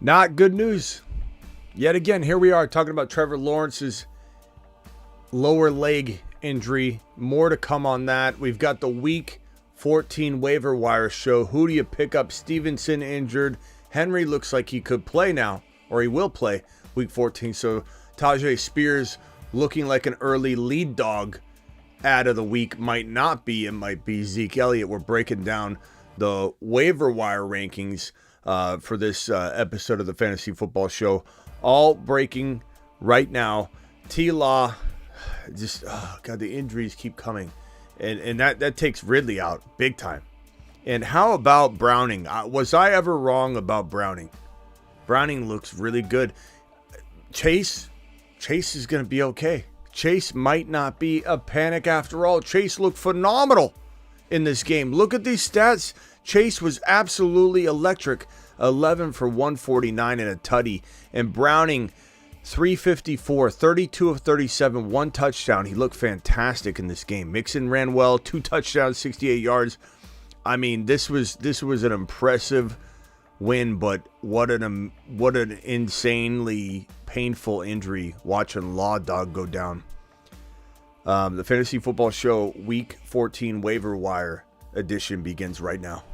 Not good news. Yet again, here we are talking about Trevor Lawrence's lower leg injury. More to come on that. We've got the Week 14 waiver wire show. Who do you pick up? Stevenson injured. Henry looks like he could play now, or he will play Week 14. So Tajay Spears looking like an early lead dog ad of the week. Might not be. It might be Zeke Elliott. We're breaking down the waiver wire rankings for this episode of the Fantasy Football Show. All breaking right now. T-Law, just, oh God, the injuries keep coming. And that takes Ridley out big time. And how about Browning? Was I ever wrong about Browning? Browning looks really good. Chase is going to be okay. Chase might not be a panic after all. Chase looked phenomenal in this game. Look at these stats. Chase was absolutely electric. 11 for 149 and a tutty. And Browning, 354, 32 of 37, one touchdown. He looked fantastic in this game. Mixon ran well, 2 touchdowns, 68 yards. I mean, this was an impressive win, but what an insanely painful injury watching Law Dog go down. The Fantasy Football Show Week 14 waiver wire edition begins right now.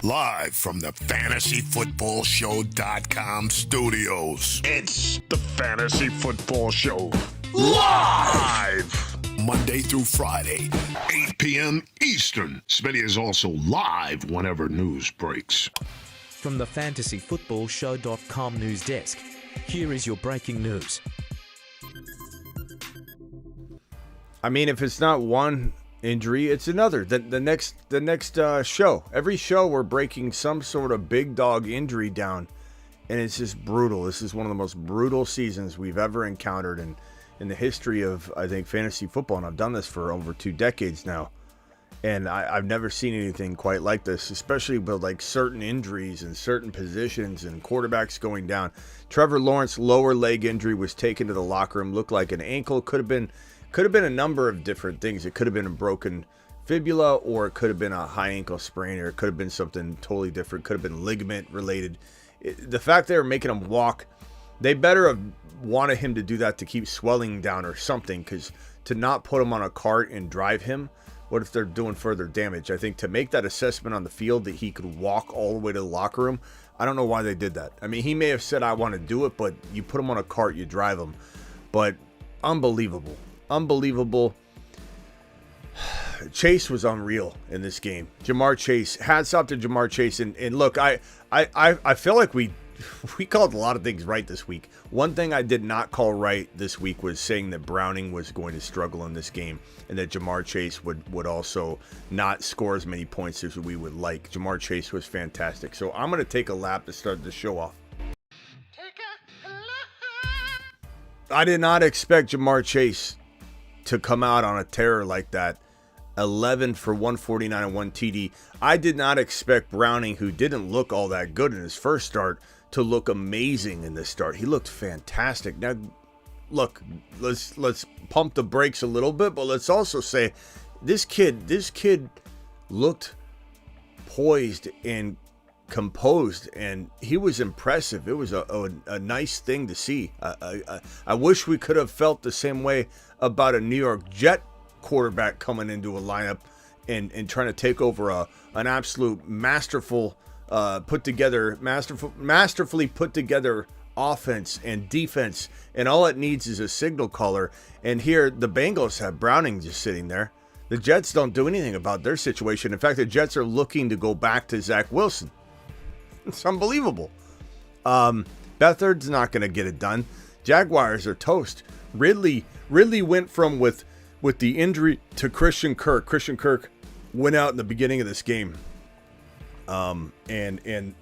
Live from the FantasyFootballShow.com studios. It's the Fantasy Football Show. Live! Monday through Friday, 8 p.m. Eastern. Smitty is also live whenever news breaks. From the FantasyFootballShow.com news desk, here is your breaking news. I mean, if it's not one injury, it's another. The next show. Every show we're breaking some sort of big dog injury down, and it's just brutal. This is one of the most brutal seasons we've ever encountered in the history of, I think, fantasy football, and I've done this for over 2 decades now, and I've never seen anything quite like this, especially with like certain injuries and certain positions and quarterbacks going down. Trevor Lawrence lower leg injury was taken to the locker room, looked like an ankle. Could have been a number of different things. It could have been a broken fibula, or it could have been a high ankle sprain, or it could have been something totally different. Could have been ligament related. The fact they were making him walk, they better have wanted him to do that to keep swelling down or something, because to not put him on a cart and drive him, what if they're doing further damage? I think to make that assessment on the field that he could walk all the way to the locker room, I don't know why they did that. I mean, he may have said, I want to do it, but you put him on a cart, you drive him. But unbelievable. Chase was unreal in this game. Jamar Chase, hats off to Jamar Chase. And look, I feel like we called a lot of things right this week. One thing I did not call right this week was saying that Browning was going to struggle in this game, and that Jamar Chase would also not score as many points as we would like. Jamar Chase was fantastic. So I'm going to take a lap to start the show off. I did not expect Jamar Chase to come out on a tear like that. 11 for 149 and 1 TD. I did not expect Browning, who didn't look all that good in his first start, to look amazing in this start. He looked fantastic. Now, look, let's pump the brakes a little bit, but let's also say this kid looked poised and composed, and he was impressive. It was a nice thing to see. I wish we could have felt the same way about a New York Jet quarterback coming into a lineup and trying to take over an absolute masterfully put together offense and defense, and all it needs is a signal caller. And here the Bengals have Browning just sitting there. The Jets don't do anything about their situation. In fact, the Jets are looking to go back to Zach Wilson. It's unbelievable. Beathard's not going to get it done. Jaguars are toast. Ridley went from with the injury to Christian Kirk. Christian Kirk went out in the beginning of this game. And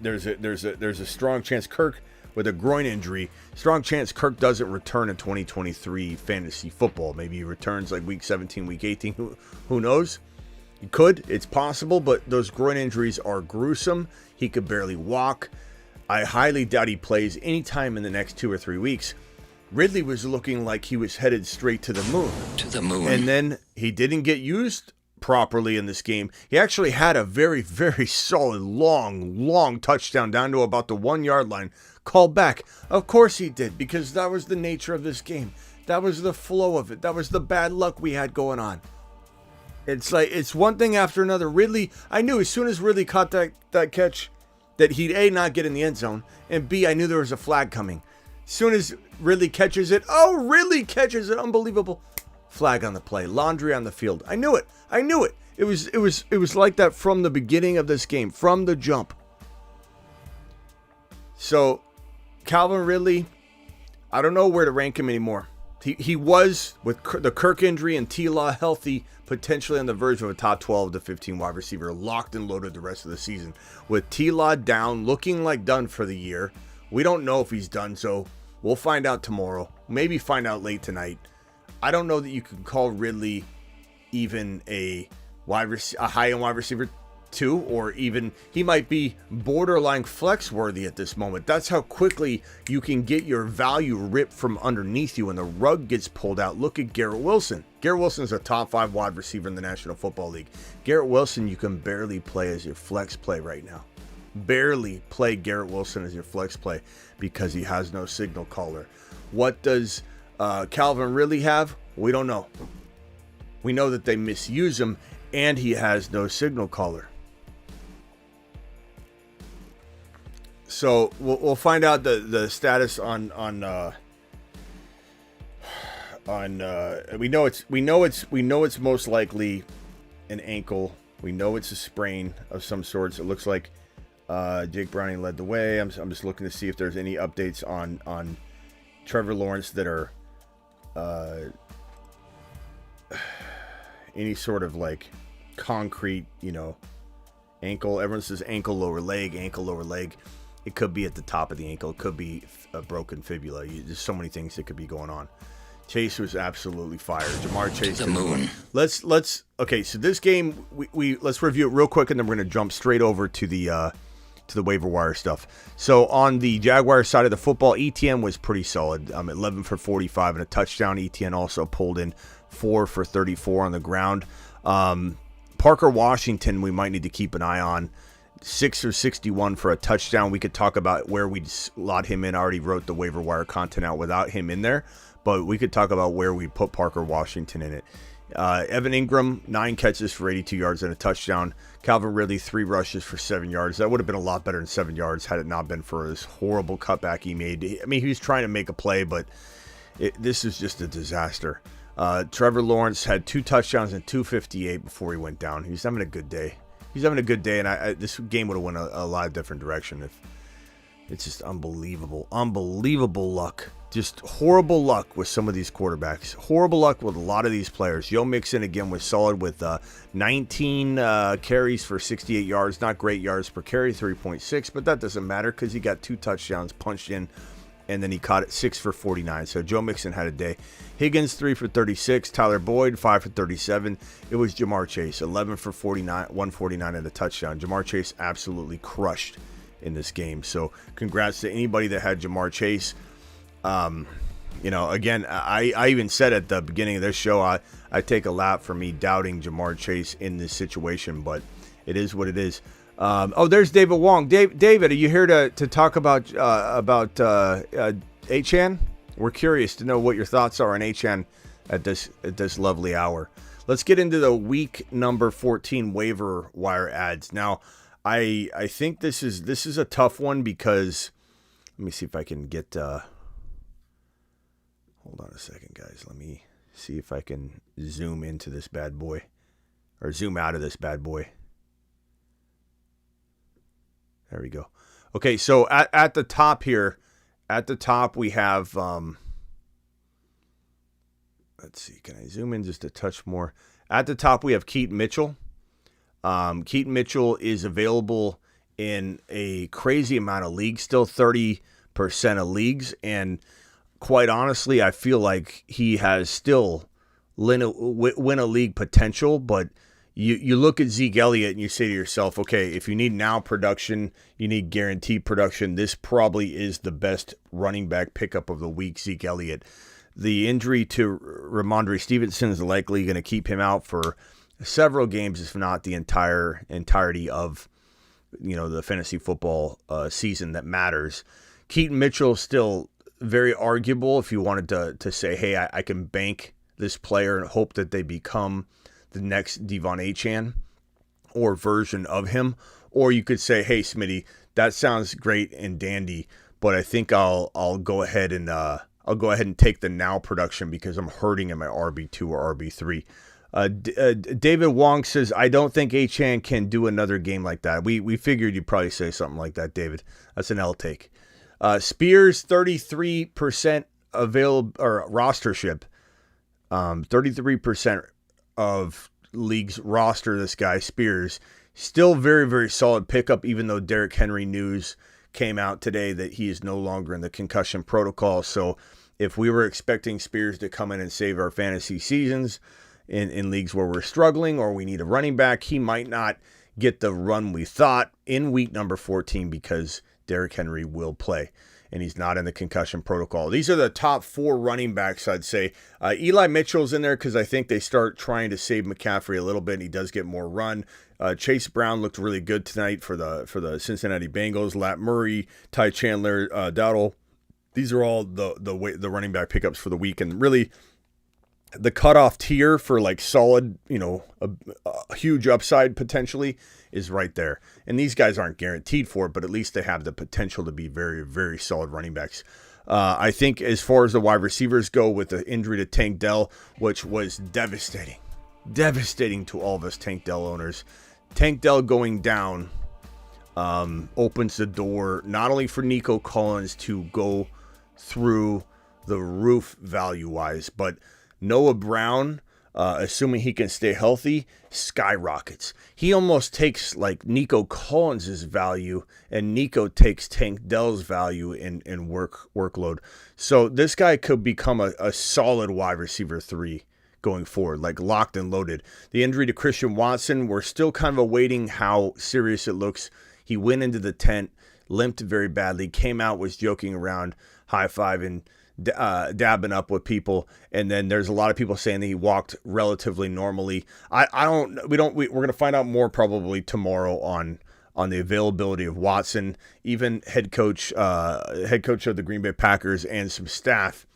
there's a strong chance Kirk, with a groin injury, strong chance Kirk doesn't return in 2023 fantasy football. Maybe he returns like week 17, week 18. Who knows? He could. It's possible, but those groin injuries are gruesome. He could barely walk. I highly doubt he plays anytime in the next 2 or 3 weeks. Ridley was looking like he was headed straight to the moon. To the moon. And then he didn't get used properly in this game. He actually had a very, very solid, long touchdown down to about the 1 yard line called back. Of course he did, because that was the nature of this game. That was the flow of it. That was the bad luck we had going on. It's like, it's one thing after another. Ridley, I knew as soon as Ridley caught that catch that he'd A, not get in the end zone, and B, I knew there was a flag coming. As soon as Ridley catches it, unbelievable. Flag on the play, laundry on the field. I knew it. It was like that from the beginning of this game, from the jump. So, Calvin Ridley, I don't know where to rank him anymore. He was, with the Kirk injury and T-Law healthy, potentially on the verge of a top 12 to 15 wide receiver, locked and loaded the rest of the season. With T-Law down, looking like done for the year. We don't know if he's done, so we'll find out tomorrow. Maybe find out late tonight. I don't know that you can call Ridley even a high-end wide receiver 2, or even he might be borderline flex worthy at this moment. That's how quickly you can get your value ripped from underneath you when the rug gets pulled out. Look at Garrett Wilson. Garrett Wilson is a top 5 wide receiver in the National Football League. Garrett Wilson, you can barely play as your flex play right now. Barely play Garrett Wilson as your flex play because he has no signal caller. What does Calvin Ridley have? We don't know. We know that they misuse him, and he has no signal caller. So we'll find out the status on we know it's most likely an ankle. We know it's a sprain of some sorts. It looks like Jake Browning led the way. I'm just looking to see if there's any updates on Trevor Lawrence that are any sort of like concrete, ankle. Everyone says ankle, lower leg. It could be at the top of the ankle. It could be a broken fibula. There's so many things that could be going on. Chase was absolutely fired. Jamar Chase. The moon. Let's okay. So this game, we let's review it real quick, and then we're gonna jump straight over to the waiver wire stuff. So on the Jaguars side of the football, ETN was pretty solid. 11 for 45 and a touchdown. ETN also pulled in 4 for 34 on the ground. Parker Washington, we might need to keep an eye on. 6 or 61 for a touchdown. We could talk about where we'd slot him in. I already wrote the waiver wire content out without him in there, but we could talk about where we put Parker Washington in it. Evan Ingram, 9 catches for 82 yards and a touchdown. Calvin Ridley, 3 rushes for 7 yards. That would have been a lot better than 7 yards had it not been for his horrible cutback he made. I mean, he was trying to make a play, but this is just a disaster. Trevor Lawrence had 2 touchdowns and 258 before he went down. He's having a good day. And this game would have went a lot of different direction. If it's just unbelievable luck. Just horrible luck with some of these quarterbacks. Horrible luck with a lot of these players. Joe Mixon, again, was solid with 19 carries for 68 yards. Not great yards per carry, 3.6, but that doesn't matter because he got 2 touchdowns punched in, and then he caught it 6 for 49. So Joe Mixon had a day. Higgins, 3 for 36. Tyler Boyd, 5 for 37. It was Jamar Chase, 11 for 49, 149 and a touchdown. Jamar Chase absolutely crushed in this game. So congrats to anybody that had Jamar Chase. Again, I even said at the beginning of this show, I take a lap for me doubting Jamar Chase in this situation, but it is what it is. There's David Wong. David, are you here to talk about Achane? We're curious to know what your thoughts are on Achane at this lovely hour. Let's get into the week number 14 waiver wire ads. Now, I think this is a tough one because let me see if I can get. Hold on a second, guys. Let me see if I can zoom into this bad boy, or zoom out of this bad boy. There we go. Okay, so at the top here, we have, let's see, can I zoom in just a touch more? At the top, we have Keaton Mitchell. Keaton Mitchell is available in a crazy amount of leagues, still 30% of leagues, and quite honestly, I feel like he has still win a league potential, but you look at Zeke Elliott and you say to yourself, okay, if you need now production, you need guaranteed production, this probably is the best running back pickup of the week, Zeke Elliott. The injury to Ramondre Stevenson is likely going to keep him out for several games, if not the entirety of the fantasy football season that matters. Keaton Mitchell still very arguable if you wanted to say, hey, I can bank this player and hope that they become the next Devon Achane or version of him. Or you could say, hey, Smitty, that sounds great and dandy, but I think I'll go ahead and take the now production because I'm hurting in my RB2 or RB3. David Wong says, I don't think Achane can do another game like that. We figured you'd probably say something like that, David. That's an L take. Spears, 33% available or rostership. 33% of leagues roster this guy, Spears. Still very, very solid pickup, even though Derrick Henry news came out today that he is no longer in the concussion protocol. So if we were expecting Spears to come in and save our fantasy seasons in leagues where we're struggling or we need a running back, he might not get the run we thought in week number 14 because Derrick Henry will play and he's not in the concussion protocol. These are the top 4 running backs, I'd say. Eli Mitchell's in there because I think they start trying to save McCaffrey a little bit and he does get more run. Chase Brown looked really good tonight for the Cincinnati Bengals. Lat Murray, Ty Chandler, Dowdle. These are all the running back pickups for the week, and really the cutoff tier for like solid, a huge upside potentially is right there. And these guys aren't guaranteed for it, but at least they have the potential to be very, very solid running backs. I think as far as the wide receivers go, with the injury to Tank Dell, which was devastating to all of us Tank Dell owners. Tank Dell going down opens the door not only for Nico Collins to go through the roof value-wise, but Noah Brown, assuming he can stay healthy, skyrockets. He almost takes like Nico Collins' value, and Nico takes Tank Dell's value in workload. So this guy could become a solid wide receiver 3 going forward, like locked and loaded. The injury to Christian Watson, we're still kind of awaiting how serious it looks. He went into the tent, limped very badly, came out, was joking around, high-fiving, dabbing up with people, and then there's a lot of people saying that he walked relatively normally. We're going to find out more probably tomorrow on the availability of Watson. Even head coach of the Green Bay Packers and some staff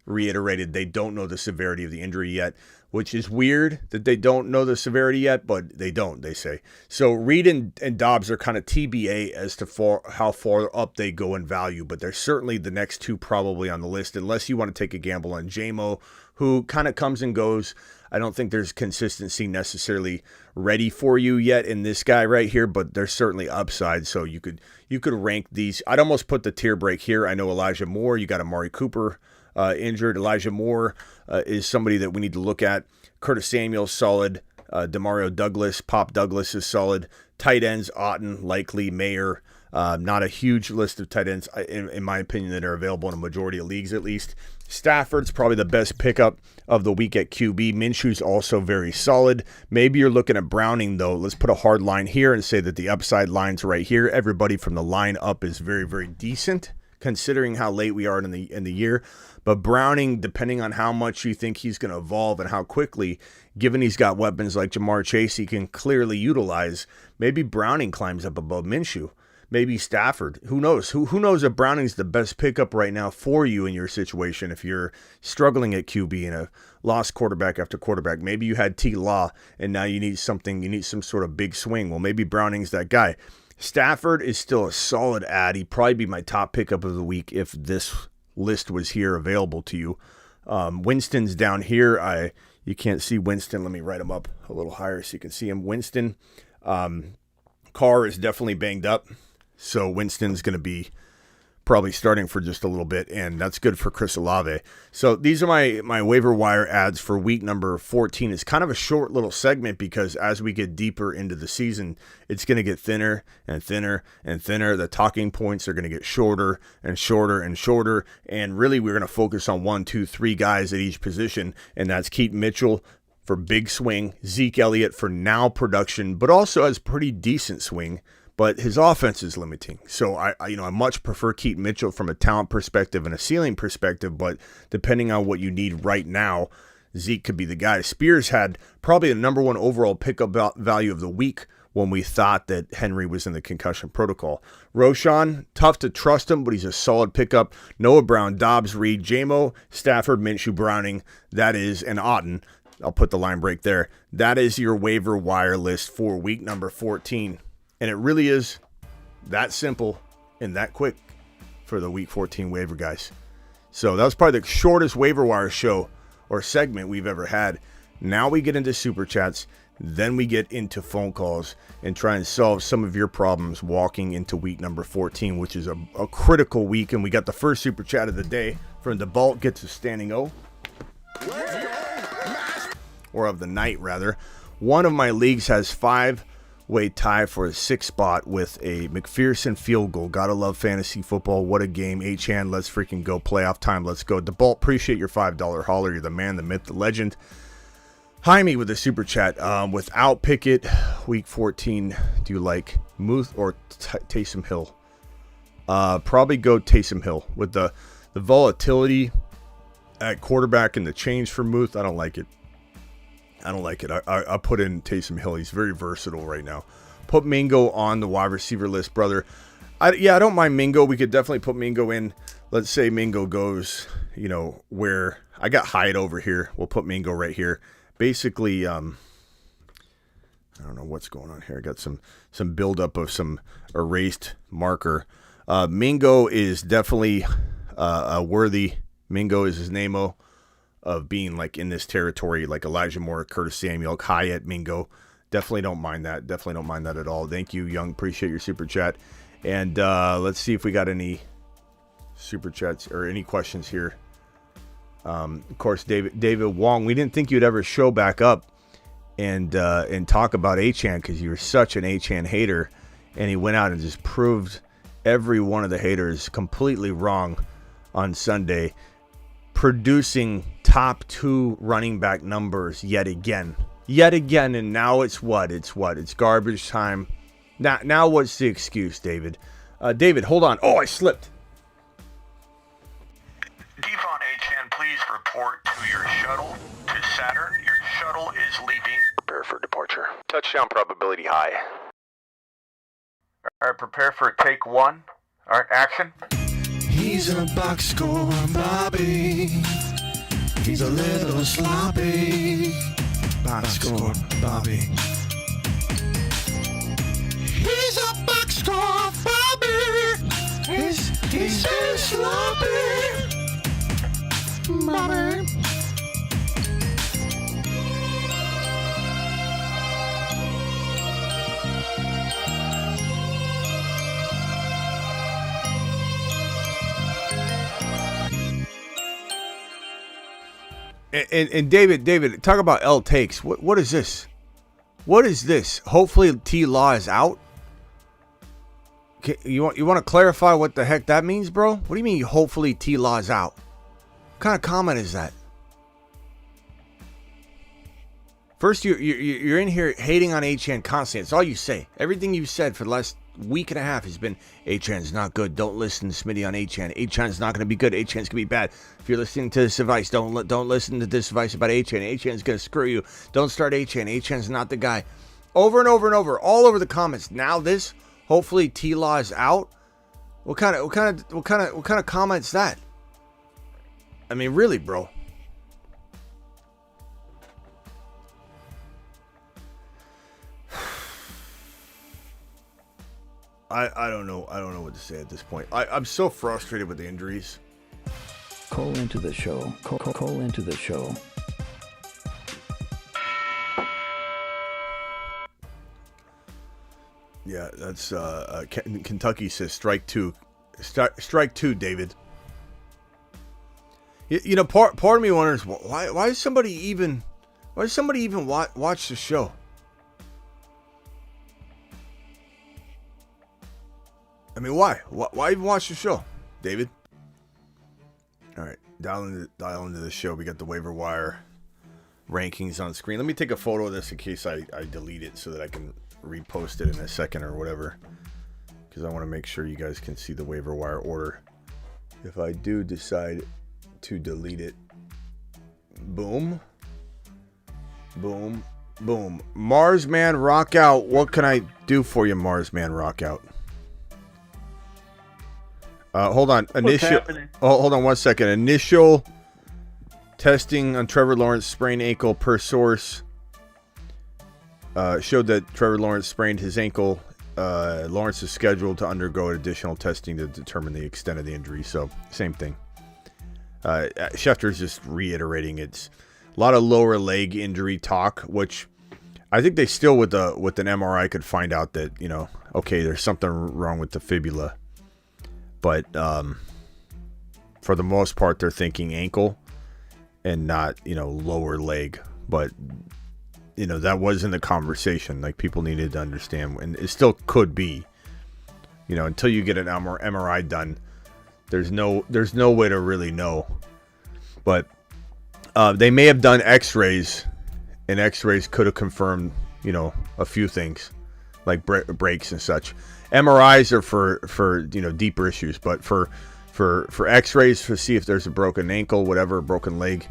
reiterated they don't know the severity of the injury yet, which is weird that they don't know the severity yet, but they don't, they say. So Reed and Dobbs are kind of TBA as to how far up they go in value, but they're certainly the next 2 probably on the list, unless you want to take a gamble on JMO, who kind of comes and goes. I don't think there's consistency necessarily ready for you yet in this guy right here, but there's certainly upside, so you could rank these. I'd almost put the tier break here. I know Elijah Moore, you got Amari Cooper injured. Elijah Moore is somebody that we need to look at. Curtis Samuel's solid. Demario Douglas, Pop Douglas is solid. Tight ends, Otten, Likely, Mayer. Not a huge list of tight ends, in my opinion, that are available in a majority of leagues at least. Stafford's probably the best pickup of the week at QB. Minshew's also very solid. Maybe you're looking at Browning, though. Let's put a hard line here and say that the upside line's right here. Everybody from the line up is very, very decent, considering how late we are in the year. But Browning, depending on how much you think he's going to evolve and how quickly, given he's got weapons like Jamar Chase he can clearly utilize, maybe Browning climbs up above Minshew. Maybe Stafford. Who knows? Who knows if Browning's the best pickup right now for you in your situation if you're struggling at QB and a lost quarterback after quarterback. Maybe you had T. Law and now you need some sort of big swing. Well, maybe Browning's that guy. Stafford is still a solid add. He'd probably be my top pickup of the week if this list was here available to you. Winston's down here. You can't see Winston. Let me write him up a little higher so you can see him. Winston. Carr is definitely banged up, so Winston's going to be probably starting for just a little bit, and that's good for Chris Olave. So these are my waiver wire ads for week number 14. It's kind of a short little segment because as we get deeper into the season, it's going to get thinner and thinner and thinner. The talking points are going to get shorter and shorter and shorter, and really we're going to focus on 1, 2, 3 guys at each position, and that's Keaton Mitchell for big swing, Zeke Elliott for now production, but also has pretty decent swing. But his offense is limiting. So I much prefer Keaton Mitchell from a talent perspective and a ceiling perspective, but depending on what you need right now, Zeke could be the guy. Spears had probably the number one overall pickup value of the week when we thought that Henry was in the concussion protocol. Roschon, tough to trust him, but he's a solid pickup. Noah Brown, Dobbs, Reed, Jamo, Stafford, Minshew, Browning, that is, and Otten. I'll put the line break there. That is your waiver wire list for week number 14. And it really is that simple and that quick for the week 14 waiver guys. So that was probably the shortest waiver wire show or segment we've ever had. Now we get into super chats. Then we get into phone calls and try and solve some of your problems walking into week number 14, which is a critical week. And we got the first super chat of the day from DeBalt, gets a standing O. Or of the night, rather. One of my leagues has 5-way tie for a 6th spot with a McPherson field goal. Gotta love fantasy football. What a game. H-hand, let's freaking go. Playoff time, let's go. DeBalt, appreciate your $5 hauler. You're the man, the myth, the legend. Jaime with a super chat. Without Pickett, week 14, do you like Muth or Taysom Hill? Probably go Taysom Hill. With the volatility at quarterback and the change for Muth, I don't like it. I put in Taysom Hill. He's very versatile right now. Put Mingo on the wide receiver list, brother. I don't mind Mingo. We could definitely put Mingo in. Let's say Mingo goes, where I got Hyatt over here. We'll put Mingo right here. Basically, I don't know what's going on here. I got some buildup of some erased marker. Mingo is definitely a worthy. Mingo is his name-o of being like in this territory, like Elijah Moore, Curtis Samuel, Hyatt, Mingo. Definitely don't mind that. Definitely don't mind that at all. Thank you, Young. Appreciate your super chat. And let's see if we got any super chats or any questions here. Of course, David Wong. We didn't think you'd ever show back up and talk about H-Chan because you were such an H-Chan hater, and he went out and just proved every one of the haters completely wrong on Sunday, producing top 2 running back numbers yet again, and now it's garbage time. Now what's the excuse, David? David, hold on. Oh, I slipped. Devon H-Chan, please report to your shuttle to Saturn. Your shuttle is leaving. Prepare for departure. Touchdown probability high. All right, prepare for take 1. All right, action. He's a box score, Bobby. He's a little sloppy. Box score, Bobby. He's a box score, Bobby. He's so sloppy. Bobby. And David, talk about L takes. What is this? What is this? Hopefully T-Law is out. You want to clarify what the heck that means, bro? What do you mean hopefully T-Law is out? What kind of comment is that? First, you're in here hating on H-Chan constantly. That's all you say. Everything you've said for the last week and a half has been H-Chan's not good. Don't listen to Smitty on H-Chan. H-Chan's not going to be good. H-Chan's going to be bad. If you're listening to this advice, don't listen to this advice about H-Chan. H-Chan's going to screw you. Don't start H-Chan. H-Chan's not the guy. Over and over and over, all over the comments. Now this, hopefully T-Law is out. What kind of comment's that? I mean, really, bro. I don't know. I don't know what to say at this point. I'm so frustrated with the injuries. Call into the show. Call into the show. Yeah, that's Kentucky says strike two. Strike two, David. You know, part of me wonders why does somebody even watch the show? I mean, why? Why even watch the show, David? All right, dial into the show. We got the waiver wire rankings on screen. Let me take a photo of this in case I delete it so that I can repost it in a second or whatever, because I want to make sure you guys can see the waiver wire order. If I do decide to delete it, boom, Boom. Boom. Marsman Rock Out. What can I do for you, Marsman Rock Out? Hold on. Hold on 1 second. Initial testing on Trevor Lawrence sprained ankle per source showed that Trevor Lawrence sprained his ankle. Lawrence is scheduled to undergo additional testing to determine the extent of the injury. So, same thing. Schefter's just reiterating it's a lot of lower leg injury talk, which I think they still with an MRI could find out that, okay, there's something wrong with the fibula. But for the most part, they're thinking ankle and not, lower leg. But, that was in the conversation. Like, people needed to understand, and it still could be, until you get an MRI done, there's no way to really know. But they may have done x-rays, and x-rays could have confirmed, a few things, like breaks and such. MRIs are for deeper issues, but for x-rays to see if there's a broken ankle, whatever, broken leg,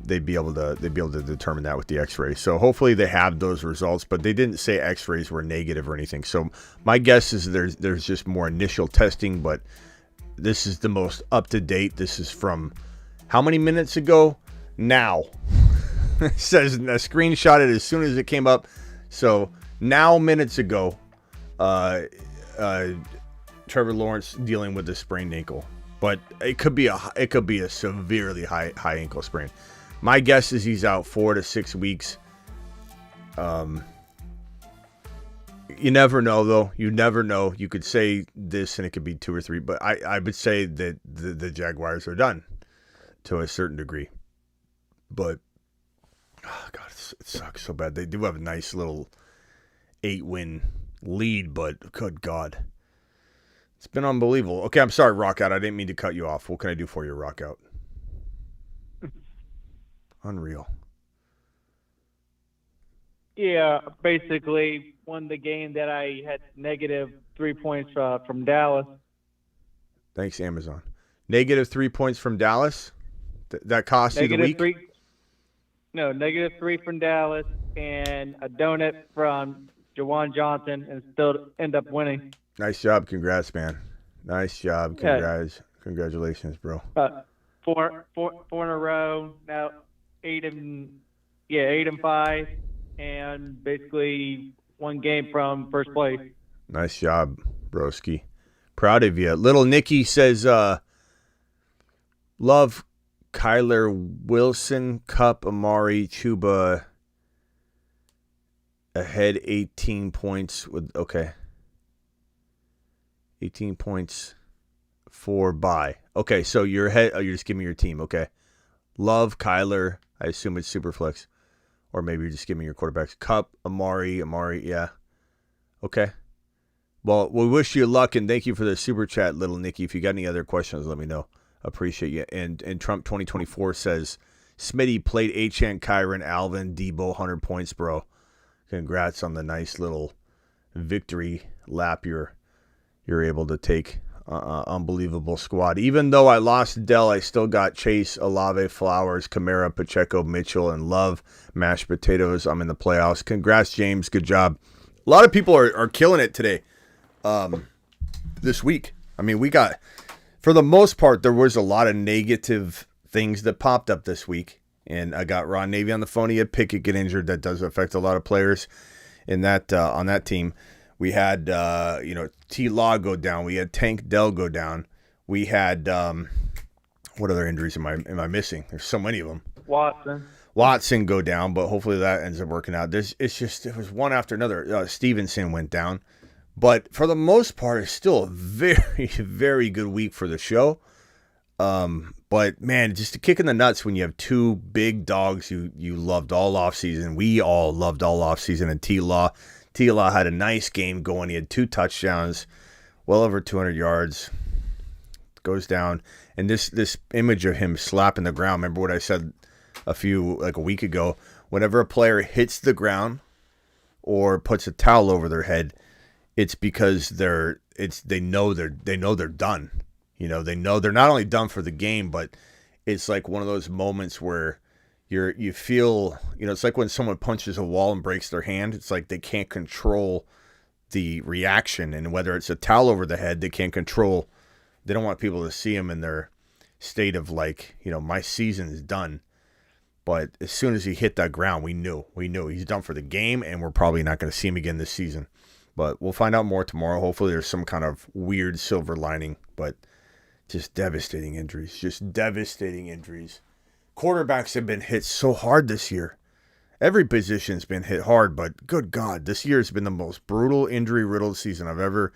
they'd be able to determine that with the x-rays. So hopefully they have those results, but they didn't say x-rays were negative or anything. So my guess is there's just more initial testing, but this is the most up to date. This is from how many minutes ago? Now. It says I screenshot it as soon as it came up. So now minutes ago, Trevor Lawrence dealing with a sprained ankle, but it could be a severely high ankle sprain. My guess is he's out 4 to 6 weeks. You never know, though. You never know. You could say this and it could be 2 or 3, but I would say that the Jaguars are done to a certain degree. But oh God, it sucks so bad. They do have a nice little 8-win lead, but good God, it's been unbelievable. Okay, I'm sorry, Rock Out. I didn't mean to cut you off. What can I do for you, Rock Out? Unreal. Yeah, basically won the game that I had negative 3 points from Dallas. Thanks, Amazon. Negative 3 points from Dallas? That cost you the week? Negative 3 from Dallas and a donut from Jawan Johnson, and still end up winning. Nice job. Congrats, man. Nice job. Congratulations, bro. 4 in a row. Now 8-5, and basically one game from first place. Nice job, broski. Proud of you. Little Nicky says, love Kyler Wilson, Cup, Amari, Chuba, ahead 18 points with, okay. 18 points for bye. Okay, so you're ahead. Oh, you're just giving me your team. Okay. Love, Kyler. I assume it's Superflex. Or maybe you're just giving me your quarterbacks. Cup, Amari, yeah. Okay. Well, we wish you luck, and thank you for the super chat, Little Nicky. If you got any other questions, let me know. Appreciate you. And Trump 2024 says, Smitty played Achane, Kyron, Alvin, Debo, 100 points, bro. Congrats on the nice little victory lap you're able to take. Unbelievable squad. Even though I lost Dell, I still got Chase, Olave, Flowers, Kamara, Pacheco, Mitchell, and Love. Mashed potatoes. I'm in the playoffs. Congrats, James. Good job. A lot of people are killing it today. This week. I mean, we got, for the most part, there was a lot of negative things that popped up this week. And I got Ron Navy on the phone. He had Pickett get injured. That does affect a lot of players in that on that team. We had, T-Law go down. We had Tank Dell go down. We had, what other injuries am I missing? There's so many of them. Watson go down, but hopefully that ends up working out. It was one after another. Stevenson went down. But for the most part, it's still a very, very good week for the show. But, man, just a kick in the nuts when you have two big dogs you loved all offseason. We all loved all offseason. And T-Law had a nice game going. He had 2 touchdowns, well over 200 yards. Goes down. And this image of him slapping the ground, remember what I said a week ago? Whenever a player hits the ground or puts a towel over their head, it's because they know they're done. They know they're not only done for the game, but it's like one of those moments where you feel, it's like when someone punches a wall and breaks their hand. It's like they can't control the reaction, and whether it's a towel over the head, they can't control. They don't want people to see them in their state of like, my season is done. But as soon as he hit that ground, we knew he's done for the game, and we're probably not going to see him again this season. But we'll find out more tomorrow. Hopefully there's some kind of weird silver lining, but just devastating injuries. Quarterbacks have been hit so hard this year. Every position's been hit hard, but good God, this year has been the most brutal injury-riddled season I've ever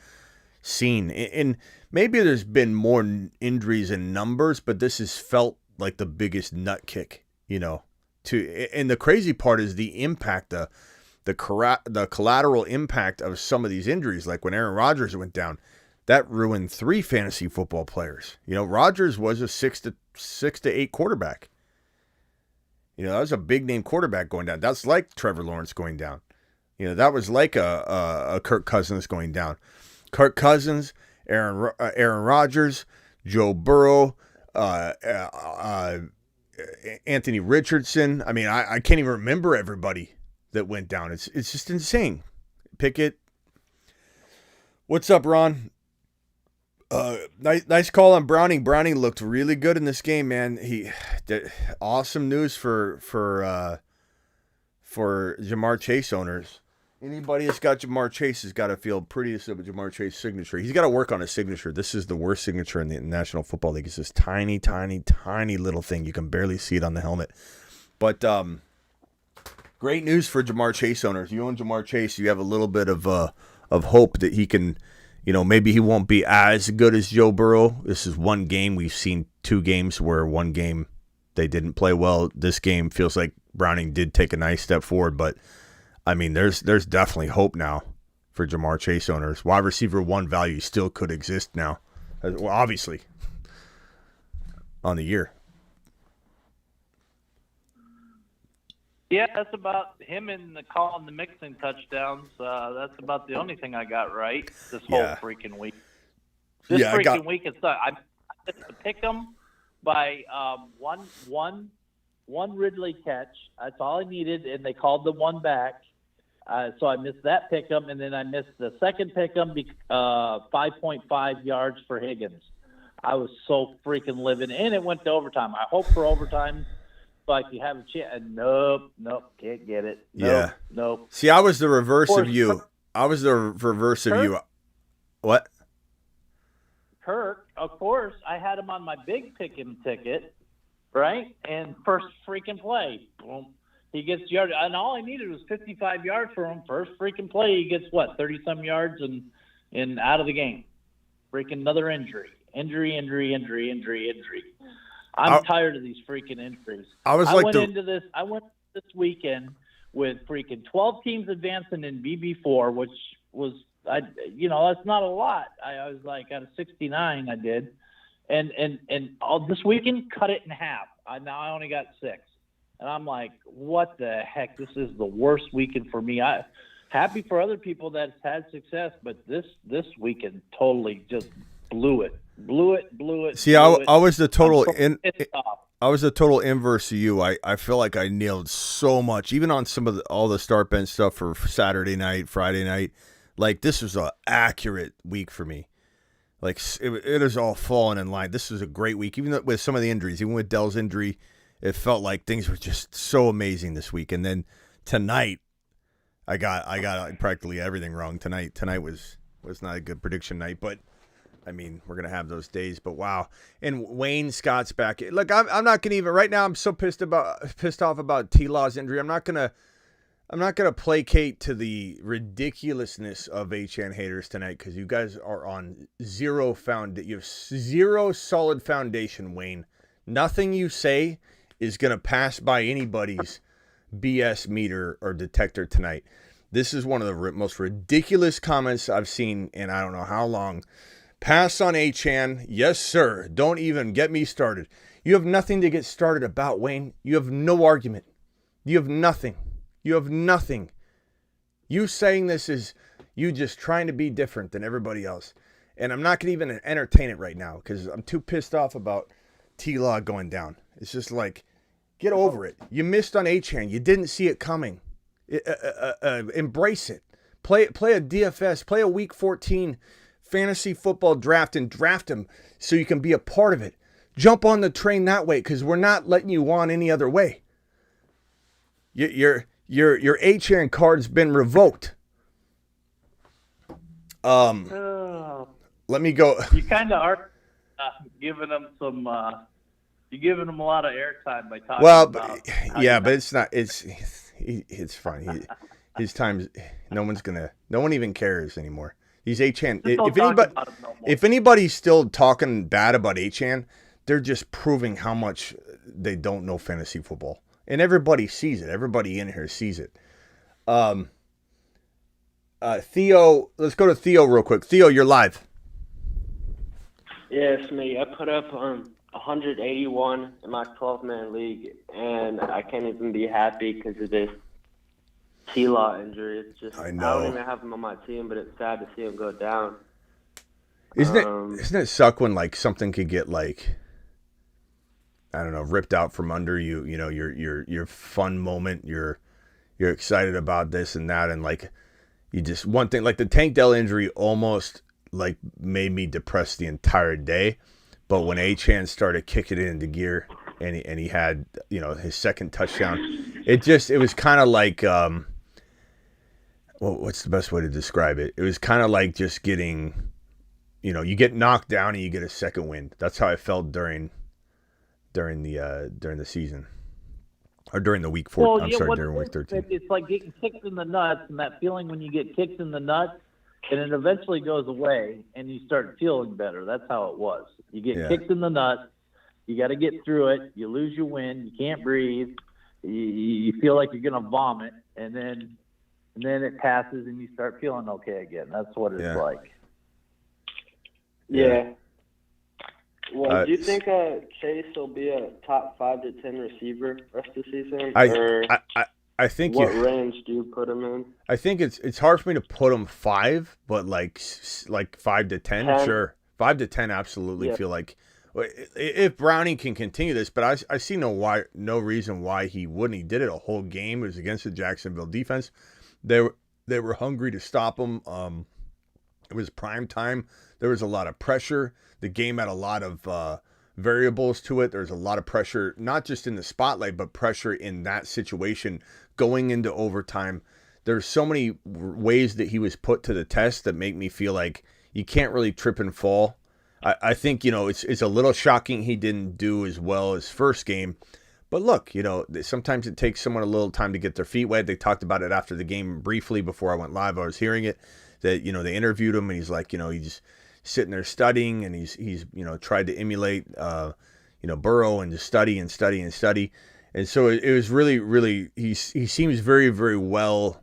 seen. And maybe there's been more injuries in numbers, but this has felt like the biggest nut kick, and the crazy part is the impact, the collateral impact of some of these injuries, like when Aaron Rodgers went down, that ruined 3 fantasy football players. Rodgers was a 6 to 8 quarterback. That was a big name quarterback going down. That's like Trevor Lawrence going down. That was like a Kirk Cousins going down. Kirk Cousins, Aaron Rodgers, Joe Burrow, Anthony Richardson. I mean, I can't even remember everybody that went down. It's just insane. Pickett. What's up, Ron? Nice call on Browning. Browning looked really good in this game, man. Awesome news for Jamar Chase owners. Anybody that's got Jamar Chase has got to feel pretty about Jamar Chase signature. He's got to work on his signature. This is the worst signature in the National Football League. It's this tiny, tiny, tiny little thing. You can barely see it on the helmet. But great news for Jamar Chase owners. You own Jamar Chase, you have a little bit of hope that he can, maybe he won't be as good as Joe Burrow. This is one game. We've seen 2 games where one game they didn't play well. This game feels like Browning did take a nice step forward, but I mean, there's definitely hope now for Jamar Chase owners. Wide receiver 1 value still could exist now. Well, obviously, on the year. Yeah, that's about him and the call and the mixing touchdowns. That's about the only thing I got right this whole freaking week. This week it's I missed to pick them by one Ridley catch. That's all I needed, and they called the one back. So I missed that pick 'em, and then I missed the second pick 'em, 5.5 yards for Higgins. I was so freaking livid, and it went to overtime. I hope for overtime, like you have a chance. Nope, can't get it. Nope. See, I was the reverse of you. What? Kirk, of course, I had him on my big pick-em ticket, right? And first freaking play, boom. He gets yard, and all I needed was 55 yards for him. First freaking play, he gets 30-some yards and out of the game. Freaking another injury. I'm tired of these freaking injuries. I went into this weekend with freaking 12 teams advancing in BB4, which was that's not a lot. I was like out of 69, I did, and all this weekend cut it in half. Now I only got 6. And I'm like, what the heck? This is the worst weekend for me. Happy for other people that's had success, but this weekend totally just blew it. See, I was the total I was the total inverse of you. I feel like I nailed so much, even on some of all the start bench stuff for Saturday night, Friday night. Like, this was an accurate week for me. Like, it is all falling in line. This was a great week, even with some of the injuries, even with Dell's injury. It felt like things were just so amazing this week. And then tonight, I got practically everything wrong. Tonight was not a good prediction night, but I mean, we're gonna have those days. But wow! And Wayne Scott's back. Look, I'm not gonna even right now. I'm so pissed off about T-Law's injury. I'm not gonna placate to the ridiculousness of HN haters tonight, because you guys are on zero You have zero solid foundation, Wayne. Nothing you say is going to pass by anybody's BS meter or detector tonight. This is one of the most ridiculous comments I've seen in I don't know how long. Pass on HN. Yes, sir. Don't even get me started. You have nothing to get started about, Wayne. You have no argument. You have nothing. You saying this is you just trying to be different than everybody else. And I'm not going to even entertain it right now because I'm too pissed off about T-Law going down. It's just like, Get over it. You missed on Achane. You didn't see it coming. Embrace it. Play a DFS. Play a Week 14 fantasy football draft and draft him so you can be a part of it. Jump on the train that way because we're not letting you on any other way. Your Achane card's been revoked. Let me go. You kind of are giving them some. You're giving them a lot of airtime by talking about. Yeah, but it's not. It's fine. His time's. No one even cares anymore. He's Achane. If anybody's still talking bad about Achane, they're just proving how much they don't know fantasy football, and everybody sees it. Everybody in here sees it. Theo, let's go to Theo real quick. Theo, you're live. Yeah, it's me. I put up 181 in my 12-man league, and I can't even be happy because of this T-Law injury. It's just I don't even have him on my team, but it's sad to see him go down. Isn't it suck when like something could get like I don't know ripped out from under you? You know your fun moment. You're excited about this and that, and like you just one thing like the Tank Dell injury almost like made me depressed the entire day. But when Achane started kicking it into gear and he had, his second touchdown, it was kind of like, what's the best way to describe it? It was kind of like just getting, you get knocked down and you get a second wind. That's how I felt during the season. Or during the week 14. During week 13. It's like getting kicked in the nuts, and that feeling when you get kicked in the nuts, and it eventually goes away, and you start feeling better. That's how it was. You get kicked in the nuts. You got to get through it. You lose your wind. You can't breathe. You feel like you're going to vomit, and then it passes, and you start feeling okay again. That's what it's like. Yeah. Well, do you think Chase will be a top 5 to 10 receiver rest of the season? I think what range do you put him in? I think it's hard for me to put him 5, but like 5 to 10, sure. 5 to 10, absolutely feel like if Browning can continue this, but I see no reason why he wouldn't. He did it a whole game. It was against the Jacksonville defense. They were hungry to stop him. It was prime time. There was a lot of pressure. The game had a lot of variables to it. There's a lot of pressure, not just in the spotlight, but pressure in that situation going into overtime. There's so many ways that he was put to the test that make me feel like you can't really trip and fall. I think, it's a little shocking he didn't do as well as first game. But look, sometimes it takes someone a little time to get their feet wet. They talked about it after the game briefly before I went live. I was hearing it that, they interviewed him and he's like, he's just sitting there studying and he's tried to emulate, Burrow and just study and study and study. And so it was really, really, he seems very, very well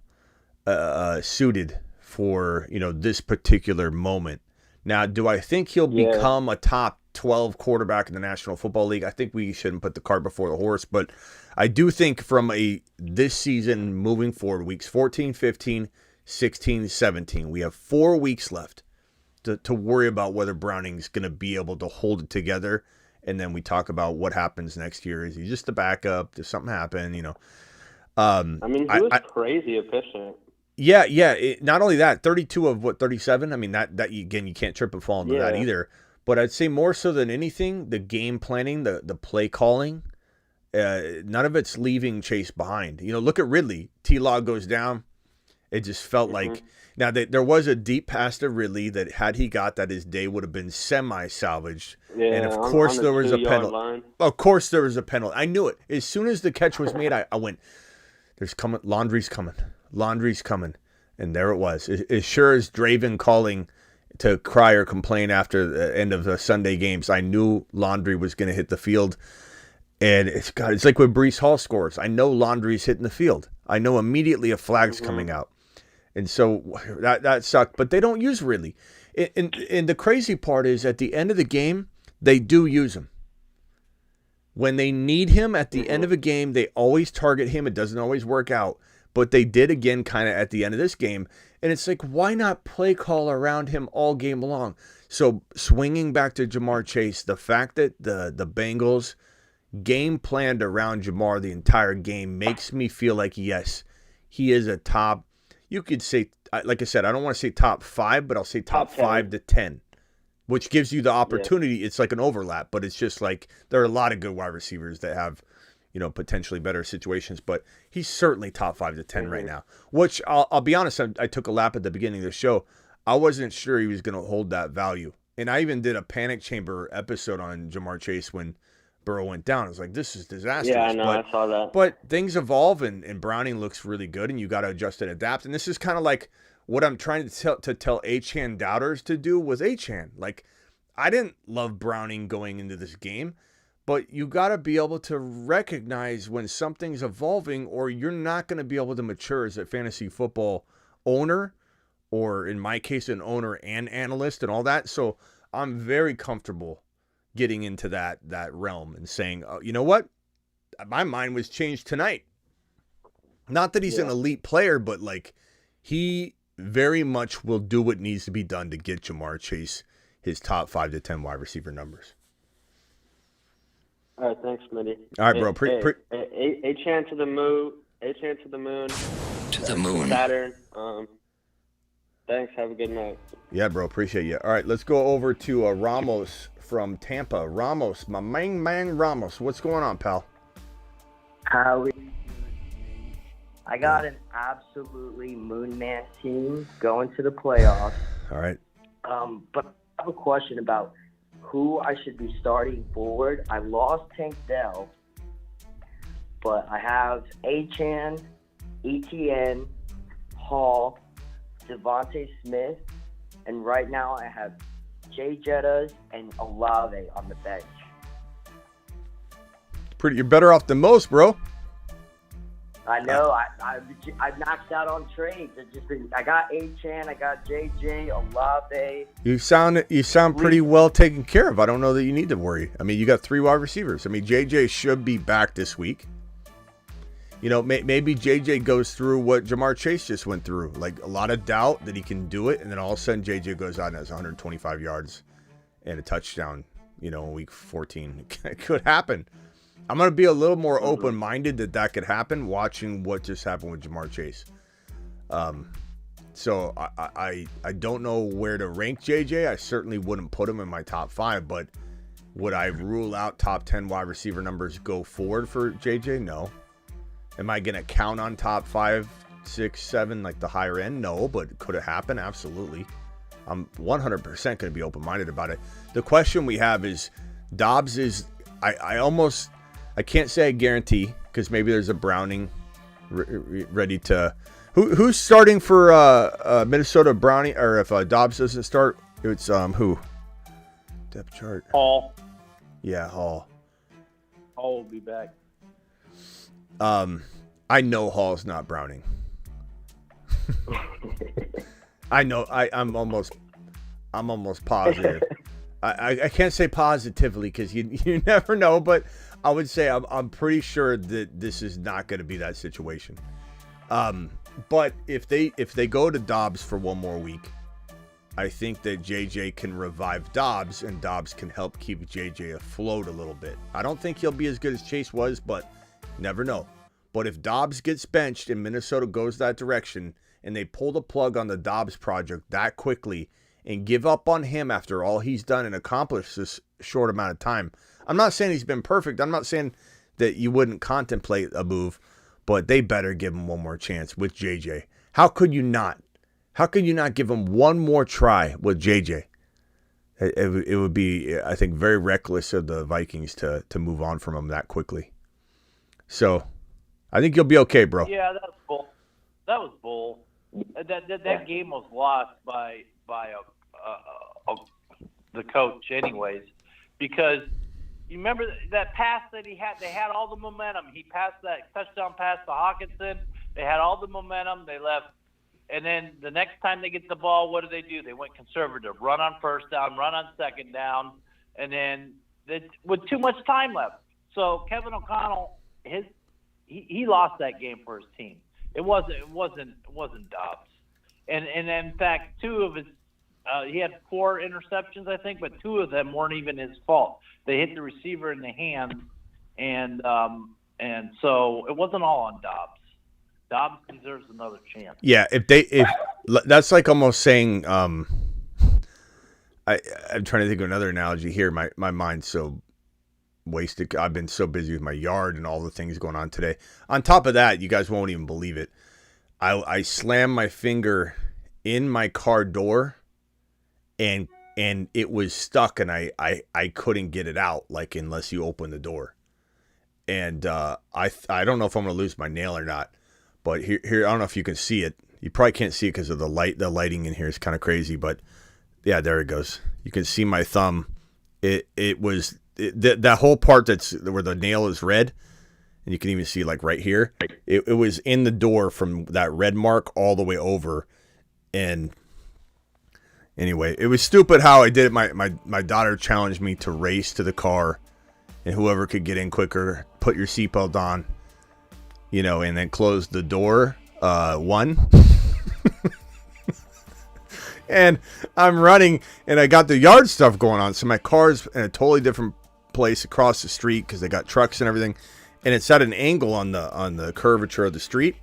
suited for, this particular moment. Now, do I think he'll become a top 12 quarterback in the National Football League? I think we shouldn't put the cart before the horse, but I do think from this season moving forward, weeks 14, 15, 16, 17, we have 4 weeks left to worry about whether Browning's going to be able to hold it together. And then we talk about what happens next year. Is he just the backup? Does something happen? He was crazy efficient. Yeah. Not only that, 32 of 37. I mean, that again, you can't trip and fall into that either. But I'd say more so than anything, the game planning, the play calling, none of it's leaving Chase behind. Look at Ridley. T-Law goes down. It just felt like now there was a deep pass to Ridley that had he got that, his day would have been semi-salvaged. Yeah, and of course there was a penalty. Of course there was a penalty. I knew it. As soon as the catch was made, I went, laundry's coming. Laundry's coming. And there it was. As sure as Draven calling to cry or complain after the end of the Sunday games, I knew Laundry was going to hit the field. And it's like when Breece Hall scores. I know Laundry's hitting the field. I know immediately a flag's coming out. And so that sucked. But they don't use Ridley. And the crazy part is at the end of the game, they do use him. When they need him at the end of a game, they always target him. It doesn't always work out. But they did again kind of at the end of this game. And it's like, why not play call around him all game long? So swinging back to Jamar Chase, the fact that the Bengals, game planned around Jamar the entire game makes me feel like, yes, he is a top, you could say, like I said, I don't want to say top 5, but I'll say top 5 to 10, which gives you the opportunity. Yeah. It's like an overlap, but it's just like there are a lot of good wide receivers that have, potentially better situations, but he's certainly top 5 to 10 right now, which I'll be honest, I took a lap at the beginning of the show. I wasn't sure he was going to hold that value. And I even did a panic chamber episode on Jamar Chase when Burrow went down. I was like, this is disastrous. Yeah, I know. I saw that. But things evolve, and Browning looks really good, and you got to adjust and adapt. And this is kind of like what I'm trying to tell Achane doubters to do with Achane. Like, I didn't love Browning going into this game, but you got to be able to recognize when something's evolving, or you're not going to be able to mature as a fantasy football owner, or in my case, an owner and analyst and all that. So I'm very comfortable getting into that realm and saying, oh, you know what? My mind was changed tonight. Not that he's an elite player, but like he very much will do what needs to be done to get Jamar Chase his top 5 to 10 wide receiver numbers. All right, thanks, Smitty. All right, bro. A chance to the moon. A chance to the moon. To the moon. Saturn. Thanks. Have a good night. Yeah, bro. Appreciate you. All right, let's go over to Ramos from Tampa. Ramos, my main man Ramos. What's going on, pal? Howie. I got an absolutely moon man team going to the playoffs. All right. But I have a question about who I should be starting forward. I lost Tank Dell, but I have Achane, ETN, Hall, Devontae Smith, and right now I have Jay Jettas and Olave on the bench. You're better off than most, bro. I know. I maxed out on trades. I got Achane, I got JJ, Olave. You sound pretty well taken care of. I don't know that you need to worry. I mean, you got 3 wide receivers. I mean, JJ should be back this week. Maybe JJ goes through what Jamar Chase just went through, like a lot of doubt that he can do it, and then all of a sudden JJ goes out and has 125 yards and a touchdown, in week 14. It could happen. I'm going to be a little more open-minded that could happen watching what just happened with Jamar Chase. So I don't know where to rank JJ. I certainly wouldn't put him in my top 5, but would I rule out top 10 wide receiver numbers go forward for JJ? No. Am I going to count on top 5, 6, 7, like the higher end? No, but could it happen? Absolutely. I'm 100% going to be open-minded about it. The question we have is, Dobbs is, I can't say I guarantee, because maybe there's a Browning ready to, who's starting for Minnesota Browning, or if Dobbs doesn't start, it's who? Depth chart. Hall. Yeah, Hall. Hall will be back. I know Hall's not Browning. I know. I'm almost positive. I can't say positively because you never know, but I would say I'm pretty sure that this is not going to be that situation. But if they go to Dobbs for one more week, I think that JJ can revive Dobbs, and Dobbs can help keep JJ afloat a little bit. I don't think he'll be as good as Chase was, but never know. But if Dobbs gets benched and Minnesota goes that direction, and they pull the plug on the Dobbs project that quickly and give up on him after all he's done and accomplished this short amount of time, I'm not saying he's been perfect. I'm not saying that you wouldn't contemplate a move, but they better give him one more chance with JJ. How could you not? How could you not give him one more try with JJ? It would be, I think, very reckless of the Vikings to move on from him that quickly. So I think you'll be okay, bro. Yeah, that was bull. That was bull. That game was lost by the coach, anyways, because you remember that pass that he had. They had all the momentum. He passed that touchdown pass to Hawkinson. They had all the momentum. They left. And then the next time they get the ball, what do? They went conservative. Run on first down, run on second down, and then with too much time left. So Kevin O'Connell, he lost that game for his team. It wasn't Dobbs. And in fact, two of his he had 4 interceptions, I think, but 2 of them weren't even his fault. They hit the receiver in the hand, and so it wasn't all on Dobbs. Dobbs deserves another chance. Yeah, if that's like almost saying, I'm trying to think of another analogy here. My mind's so wasted. I've been so busy with my yard and all the things going on today. On top of that, you guys won't even believe it. I slammed my finger in my car door, and it was stuck, and I couldn't get it out, like, unless you open the door. And I don't know if I'm gonna lose my nail or not, but here I don't know if you can see it. You probably can't see it because of the light. The lighting in here is kind of crazy, but yeah, there it goes. You can see my thumb. That whole part that's where the nail is red, and you can even see like right here. It was in the door from that red mark all the way over, and anyway, it was stupid how I did it. My daughter challenged me to race to the car, and whoever could get in quicker, put your seatbelt on, and then close the door. Won. And I'm running, and I got the yard stuff going on, so my car's in a totally different place across the street because they got trucks and everything, and it's at an angle on the curvature of the street,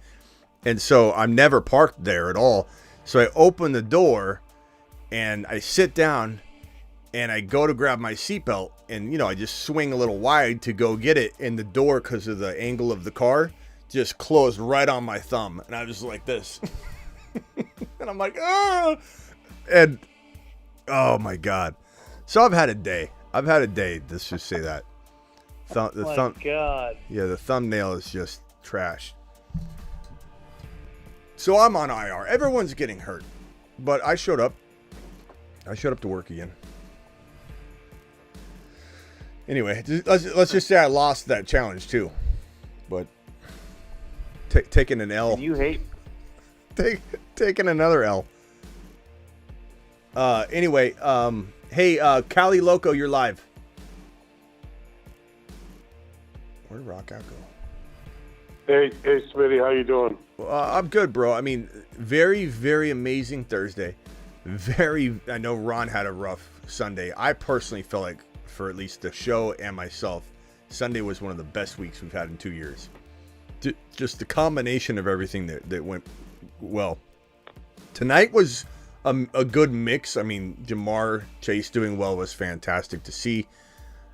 and so I'm never parked there at all. So I open the door, and I sit down, and I go to grab my seatbelt, and I just swing a little wide to go get it, and the door, because of the angle of the car, just closed right on my thumb, and I was like this. And I'm like, oh, and oh my god. So I've had a day. Let's just say that. God. Yeah, the thumbnail is just trash. So I'm on IR. Everyone's getting hurt, but I showed up. To work again. Anyway, let's just say I lost that challenge too, but taking an L. And you hate taking another L. Anyway, hey, Cali Loco, you're live. Where'd Rock out go? Hey, Smitty, how you doing? I'm good, bro. I mean, very, very amazing Thursday. I know Ron had a rough Sunday. I personally felt like, for at least the show and myself, Sunday was one of the best weeks we've had in 2 years. Just the combination of everything that went well. Tonight was a good mix. I mean, Jamar Chase doing well was fantastic to see.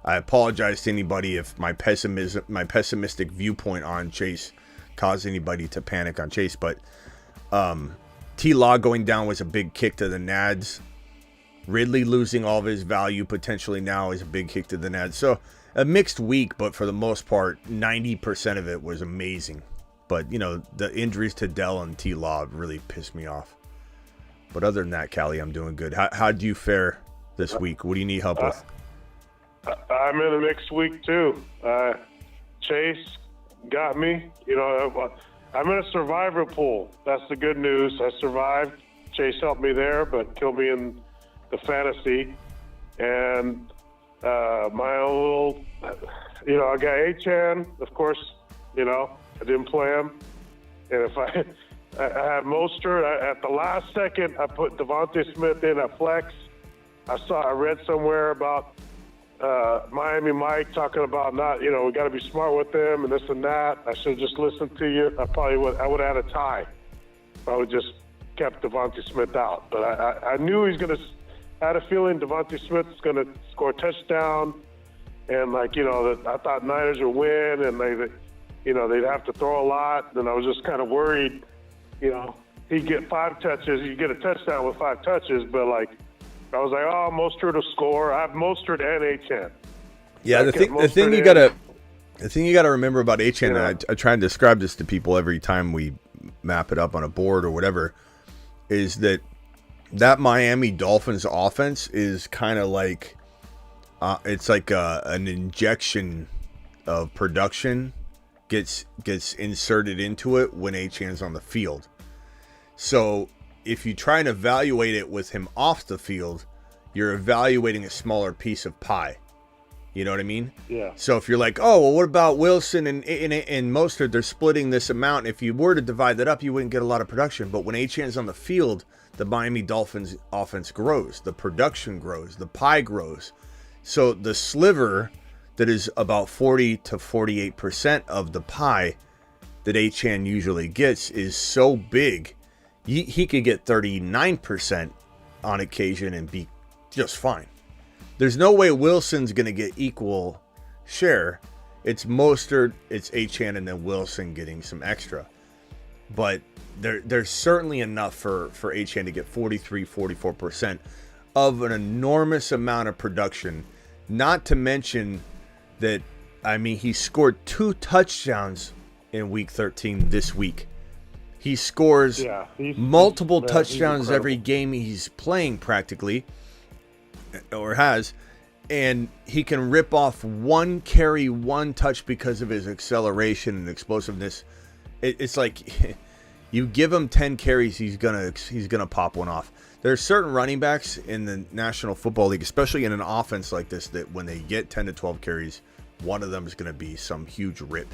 I apologize to anybody if my pessimistic viewpoint on Chase caused anybody to panic on Chase, but T-Law going down was a big kick to the Nads. Ridley losing all of his value potentially now is a big kick to the Nads. So a mixed week, but for the most part, 90% of it was amazing. But, the injuries to Dell and T-Law really pissed me off. But other than that, Callie, I'm doing good. How'd you fare this week? What do you need help with? I'm in a mixed week, too. Chase got me. I'm in a survivor pool. That's the good news. I survived. Chase helped me there, but killed me in the fantasy. And my own little, I got Achan, of course, I didn't play him. And if I had Mostert, at the last second, I put Devontae Smith in at flex. I read somewhere about Miami Mike talking about not, we got to be smart with them and this and that. I should have just listened to you. I would have had a tie. I would just kept Devontae Smith out. But I knew he's going to, I had a feeling Devontae Smith's going to score a touchdown. And I thought Niners would win and they'd have to throw a lot. And I was just kind of worried, he'd get 5 touches. He'd get a touchdown with 5 touches. But I was like, oh, Mostert will score. I have Mostert and Achan. Yeah, the thing you gotta remember about Achan, and I try and describe this to people every time we map it up on a board or whatever, is that Miami Dolphins offense is kind of like it's like an injection of production gets inserted into it when Achan's on the field. So if you try and evaluate it with him off the field, you're evaluating a smaller piece of pie. You know what I mean? Yeah. So if you're like, oh, well, what about Wilson and Mostert? They're splitting this amount. If you were to divide that up, you wouldn't get a lot of production. But when Achan's on the field, the Miami Dolphins offense grows. The production grows. The pie grows. So the sliver that is about 40 to 48% of the pie that Achane usually gets is so big, he could get 39% on occasion and be just fine. There's no way Wilson's going to get equal share. It's Mostert, it's Achane, and then Wilson getting some extra. But there's certainly enough for Achane to get 43, 44% of an enormous amount of production. Not to mention that, I mean, he scored 2 touchdowns in Week 13 this week. He scores multiple touchdowns every game he's playing practically, or has, and he can rip off 1 carry, 1 touch because of his acceleration and explosiveness. It's like you give him 10 carries, he's gonna pop one off. There's certain running backs in the National Football League, especially in an offense like this, that when they get 10 to 12 carries, one of them is going to be some huge rip.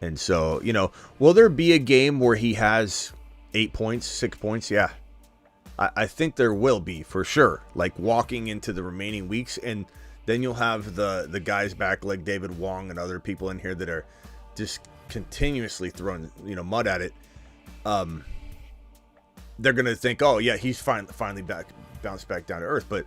And so, will there be a game where he has 8 points, 6 points? Yeah. I think there will be, for sure. Like walking into the remaining weeks, and then you'll have the guys back like David Wong and other people in here that are just continuously throwing mud at it. They're going to think, oh, yeah, he's finally bounced back down to earth. But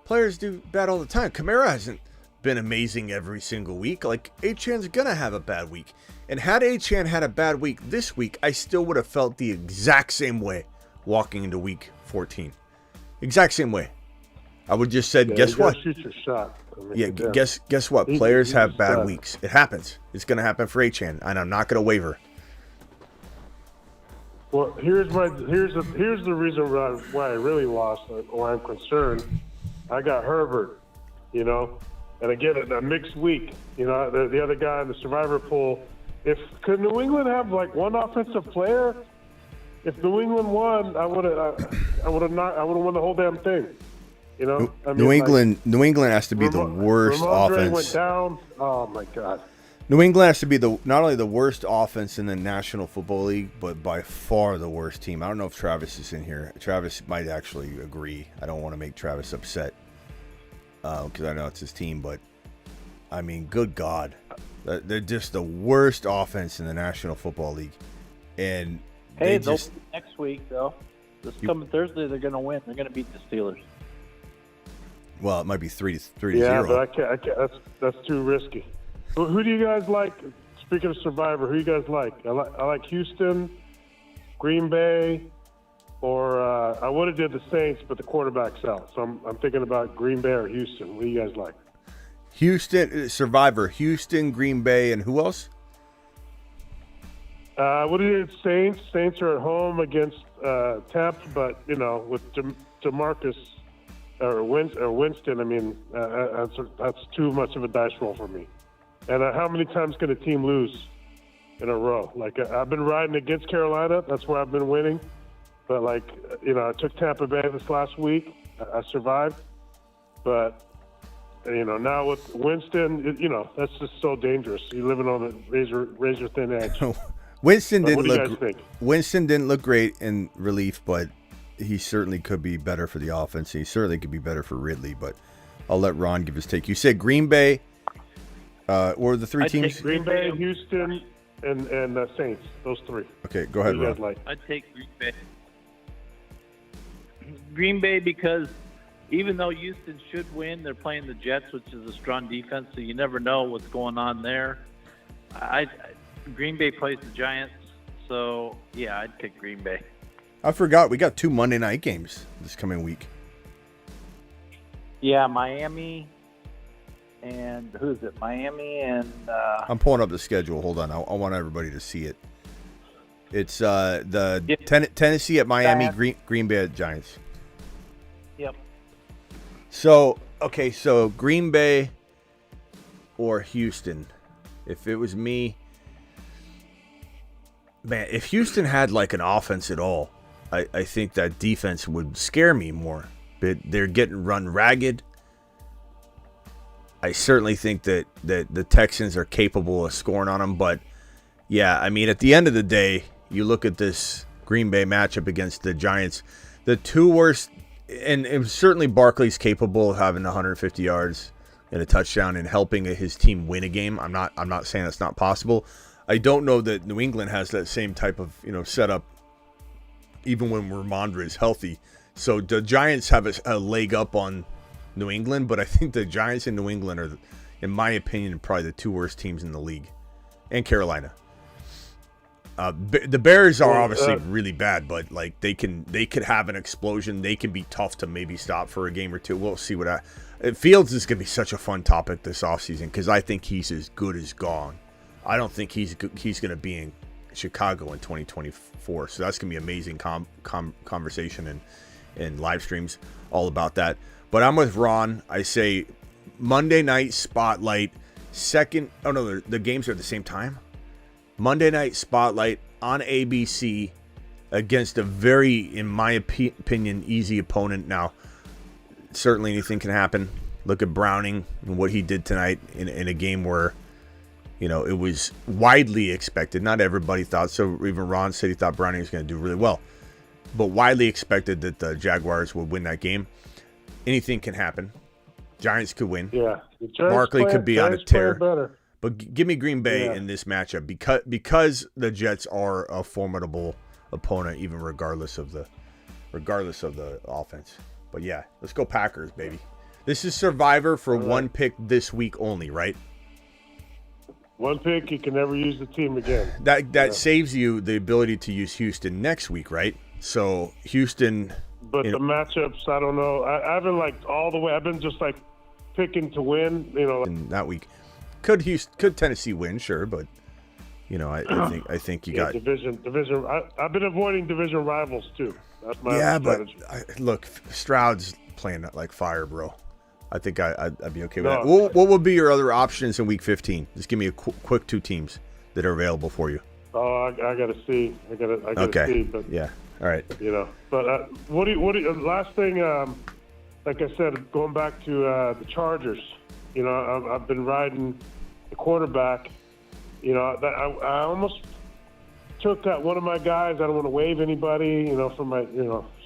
players do bad all the time. Kamara hasn't been amazing every single week. Like, Achane's going to have a bad week. And had Achane had a bad week this week, I still would have felt the exact same way walking into Week 14. Exact same way. I would just said, guess what? Shoot your shot. Guess what? Players have bad weeks. It happens. It's going to happen for Achane, and I'm not going to waver. Well, here's the reason why I really lost, why I'm concerned. I got Herbert, and again, a mixed week. The other guy in the survivor pool. Could New England have like one offensive player? If New England won, I would have won the whole damn thing. New England has to be the worst offense. Went down. Oh my God. New England has to be not only the worst offense in the National Football League, but by far the worst team. I don't know if Travis is in here. Travis might actually agree. I don't want to make Travis upset because I know it's his team, but I mean, good God. They're just the worst offense in the National Football League. And they'll be next week, though. This coming Thursday, they're going to win. They're going to beat the Steelers. Well, it might be 3-0. Yeah, but I can't. That's too risky. Who do you guys like? Speaking of Survivor, who do you guys like? I like Houston, Green Bay, or I would have did the Saints, but the quarterback's out. So I'm thinking about Green Bay or Houston. What do you guys like? With Houston, Green Bay, and who else? What did Saints? Saints are at home against Tampa, but with DeMarcus or Winston, I mean that's too much of a dice roll for me. And how many times can a team lose in a row? Like I've been riding against Carolina, that's where I've been winning. But I took Tampa Bay this last week. I survived, but now with Winston, that's just so dangerous. You're living on the razor thin edge. Winston didn't look great in relief, but he certainly could be better for the offense. He certainly could be better for Ridley, but I'll let Ron give his take. You said Green Bay, or the three teams? Green Bay, Houston, and Saints. Those three. Okay, go ahead, Ron. I'd take Green Bay. Green Bay because even though Houston should win, they're playing the Jets, which is a strong defense, so you never know what's going on there. Green Bay plays the Giants, so yeah, I'd pick Green Bay. I forgot we got 2 Monday night games this coming week. Yeah, Miami and who's it? Miami and I'm pulling up the schedule. Hold on, I want everybody to see it. It's Tennessee at Miami, Green Bay at Giants. Yep. So Green Bay or Houston. If it was me, man, if Houston had like an offense at all, I think that defense would scare me more. But they're getting run ragged. I certainly think that the Texans are capable of scoring on them. But, yeah, I mean, at the end of the day, you look at this Green Bay matchup against the Giants, the two worst, and certainly Barkley's capable of having 150 yards. and a touchdown and helping his team win a game. I'm not saying that's not possible. I don't know that New England has that same type of setup, even when Ramondre is healthy. So the Giants have a leg up on New England, but I think the Giants and New England are, in my opinion, probably the 2 worst teams in the league, and Carolina. The Bears are obviously really bad, but like they could have an explosion. They can be tough to maybe stop for a game or two. We'll see Fields is going to be such a fun topic this offseason because I think he's as good as gone. I don't think he's going to be in Chicago in 2024. So that's going to be amazing conversation and live streams all about that. But I'm with Ron. I say Monday night spotlight. The games are at the same time. Monday night spotlight on ABC against a very, in my opinion, easy opponent. Now, certainly anything can happen. Look at Browning and what he did tonight in a game where, it was widely expected. Not everybody thought so. Even Ron said he thought Browning was going to do really well. But widely expected that the Jaguars would win that game. Anything can happen. Giants could win. Yeah. Barkley could be on a tear. Better. But give me Green Bay in this matchup because the Jets are a formidable opponent, even regardless of the offense. But yeah, let's go Packers, baby. This is Survivor for one pick this week only, right? One pick, you can never use the team again. That saves you the ability to use Houston next week, right? So Houston. But the matchups, I don't know. I haven't all the way. I've been just picking to win. In that week, could Tennessee win? Sure, but I think you got division. I've been avoiding division rivals too. That's my strategy. But look, Stroud's playing like fire, bro. I think I'd be okay with that. What would be your other options in Week 15? Just give me a quick 2 teams that are available for you. Oh, I got to see. I got to see. But yeah, all right. But what do you? Last thing, like I said, going back to the Chargers. I've been riding the quarterback. I almost took one of my guys. I don't want to waive anybody. From my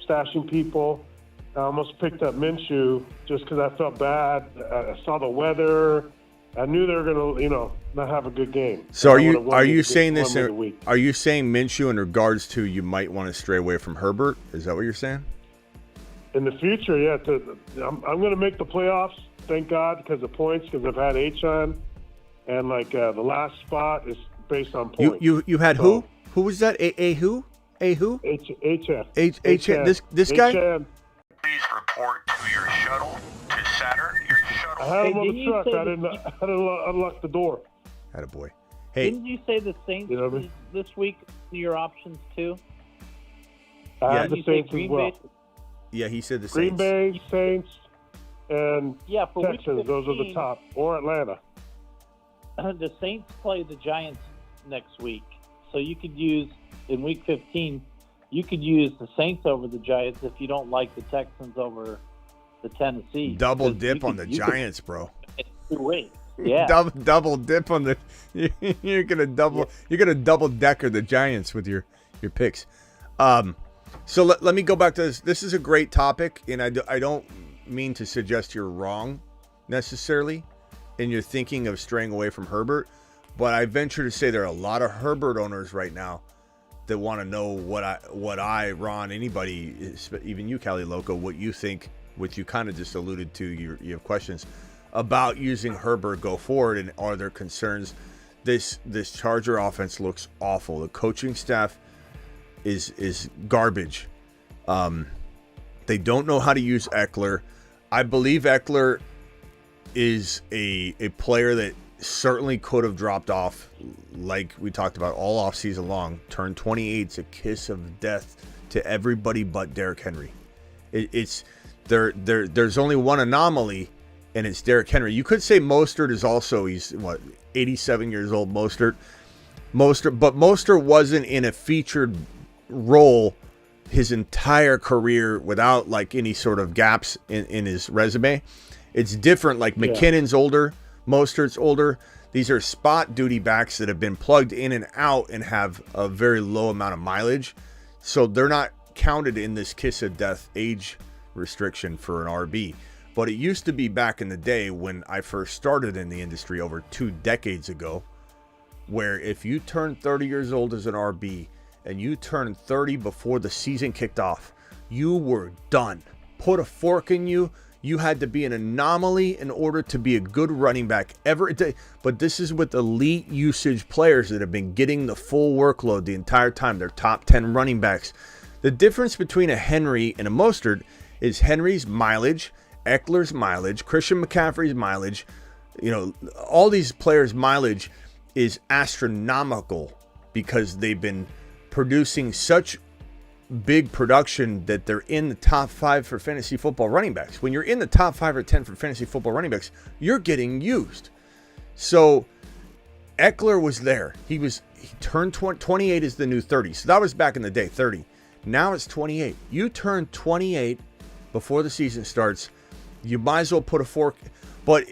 stashing people. I almost picked up Minshew just because I felt bad. I saw the weather. I knew they were going to, not have a good game. So are you saying this? Are you saying Minshew in regards to you might want to stray away from Herbert? Is that what you're saying? In the future, yeah. I'm going to make the playoffs. Thank God because of points. Because I've had H-on, and the last spot is based on points. You had who? Who was that? Who? H-N. H-N. This guy. H-N. Please report to your shuttle to Saturn. Your shuttle. I had him on the truck. I didn't unlock the door. Attaboy. Hey. Didn't you say the Saints this week in your options too? I had the Saints as well. Yeah, he said the Green Saints. Bay, Saints, and for Texans. Those are the top. Or Atlanta. The Saints play the Giants next week. So you could use, in Week 15, you could use the Saints over the Giants if you don't like the Texans over the Tennessee. Double dip on the Giants, bro. Yeah. Double dip on the. You're gonna double decker the Giants with your picks. So let me go back to this. This is a great topic, and I don't mean to suggest you're wrong necessarily in your thinking of straying away from Herbert, but I venture to say there are a lot of Herbert owners right now that want to know what I, Ron, anybody, even you, Cali Loco, what you think, what you kind of just alluded to, you have questions about using Herbert go forward, and are there concerns? This Charger offense looks awful. The coaching staff is garbage. They don't know how to use Eckler. I believe Eckler is a player that certainly could have dropped off, like we talked about all offseason long. Turned 28. It's a kiss of death to everybody but Derrick Henry. There's only one anomaly, and it's Derrick Henry. You could say Mostert is also, he's 87 years old. Mostert, but Mostert wasn't in a featured role his entire career without any sort of gaps in his resume. It's different. McKinnon's older. Mostert's older. These are spot duty backs that have been plugged in and out and have a very low amount of mileage. So they're not counted in this kiss of death age restriction for an RB. But it used to be back in the day when I first started in the industry over 2 decades ago, where if you turned 30 years old as an RB and you turned 30 before the season kicked off, you were done. Put a fork in you. You had to be an anomaly in order to be a good running back ever. But this is with elite usage players that have been getting the full workload the entire time. They're top 10 running backs. The difference between a Henry and a Mostert is Henry's mileage, Eckler's mileage, Christian McCaffrey's mileage. All these players' mileage is astronomical because they've been producing such big production that they're in the top 5 for fantasy football running backs. When you're in the top 5 or 10 for fantasy football running backs, you're getting used. So Eckler was there. He turned 28 is the new 30. So that was back in the day, 30. Now it's 28. You turn 28 before the season starts, you might as well put a fork. But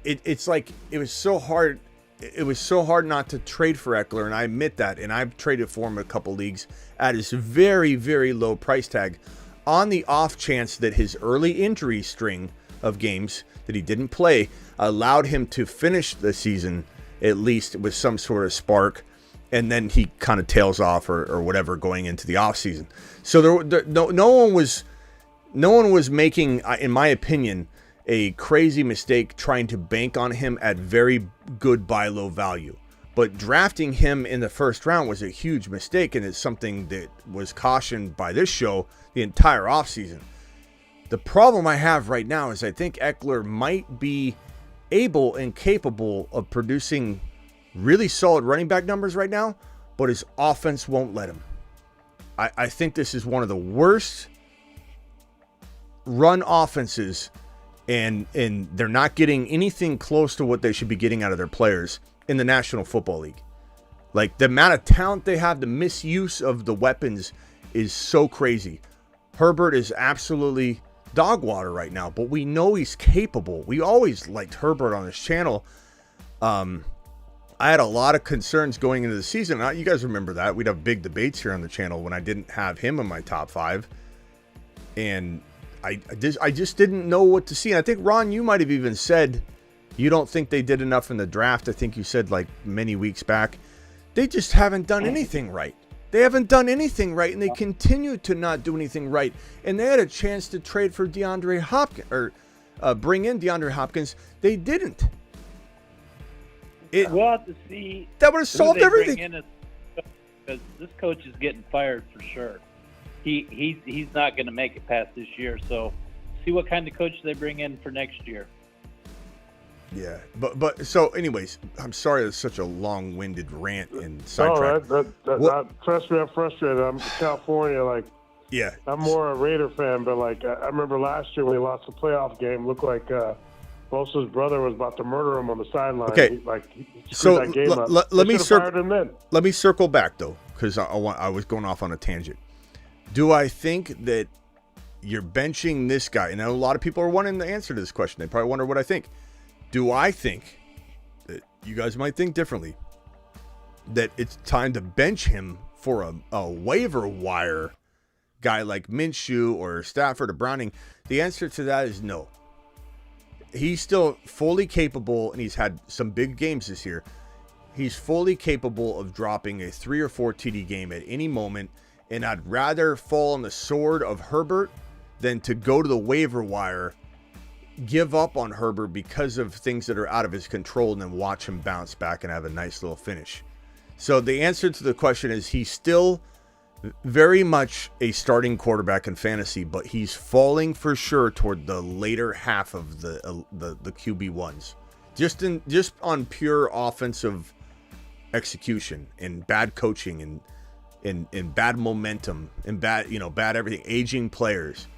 it's like it was so hard. It was so hard not to trade for Eckler, and I admit that. And I've traded for him in a couple leagues at his very, very low price tag, on the off chance that his early injury string of games that he didn't play allowed him to finish the season at least with some sort of spark, and then he kind of tails off or whatever going into the off season. So no one was making, in my opinion, a crazy mistake trying to bank on him at very good buy low value. But drafting him in the first round was a huge mistake, and it's something that was cautioned by this show the entire offseason. The problem I have right now is I think Eckler might be able and capable of producing really solid running back numbers right now, but his offense won't let him. I think this is one of the worst run offenses, and they're not getting anything close to what they should be getting out of their players in the National Football League. Like, the amount of talent they have, the misuse of the weapons is so crazy. Herbert is absolutely dog water right now, but we know he's capable. We always liked Herbert on this channel. I had a lot of concerns going into the season. You guys remember that. We'd have big debates here on the channel when I didn't have him in my top 5. And I just didn't know what to see. And I think, Ron, you might have even said you don't think they did enough in the draft. I think you said like many weeks back. They just haven't done anything right. They haven't done anything right, and they continue to not do anything right. And they had a chance to trade for DeAndre Hopkins, or bring in DeAndre Hopkins. They didn't. We'll have to see. That would have solved everything. Because this coach is getting fired for sure. He's not going to make it past this year. So see what kind of coach they bring in for next year. Yeah, but so anyways, I'm sorry it's such a long-winded rant and sidetrack. Trust me, I'm frustrated. I'm California, yeah. I'm more a Raider fan, but I remember last year when he lost the playoff game, looked like Bosa's brother was about to murder him on the sideline. Okay, he screwed that game up. Let me circle back though, because I was going off on a tangent. Do I think that you're benching this guy? And a lot of people are wanting the answer to this question. They probably wonder what I think. Do I think that you guys might think differently, that it's time to bench him for a waiver wire guy like Minshew or Stafford or Browning? The answer to that is no. He's still fully capable, and he's had some big games this year. He's fully capable of dropping a 3 or 4 TD game at any moment, and I'd rather fall on the sword of Herbert than to go to the waiver wire, give up on Herbert because of things that are out of his control, and then watch him bounce back and have a nice little finish. So the answer to the question is he's still very much a starting quarterback in fantasy, but he's falling for sure toward the later half of the QB1s. Just on pure offensive execution and bad coaching and bad momentum and bad everything, aging players.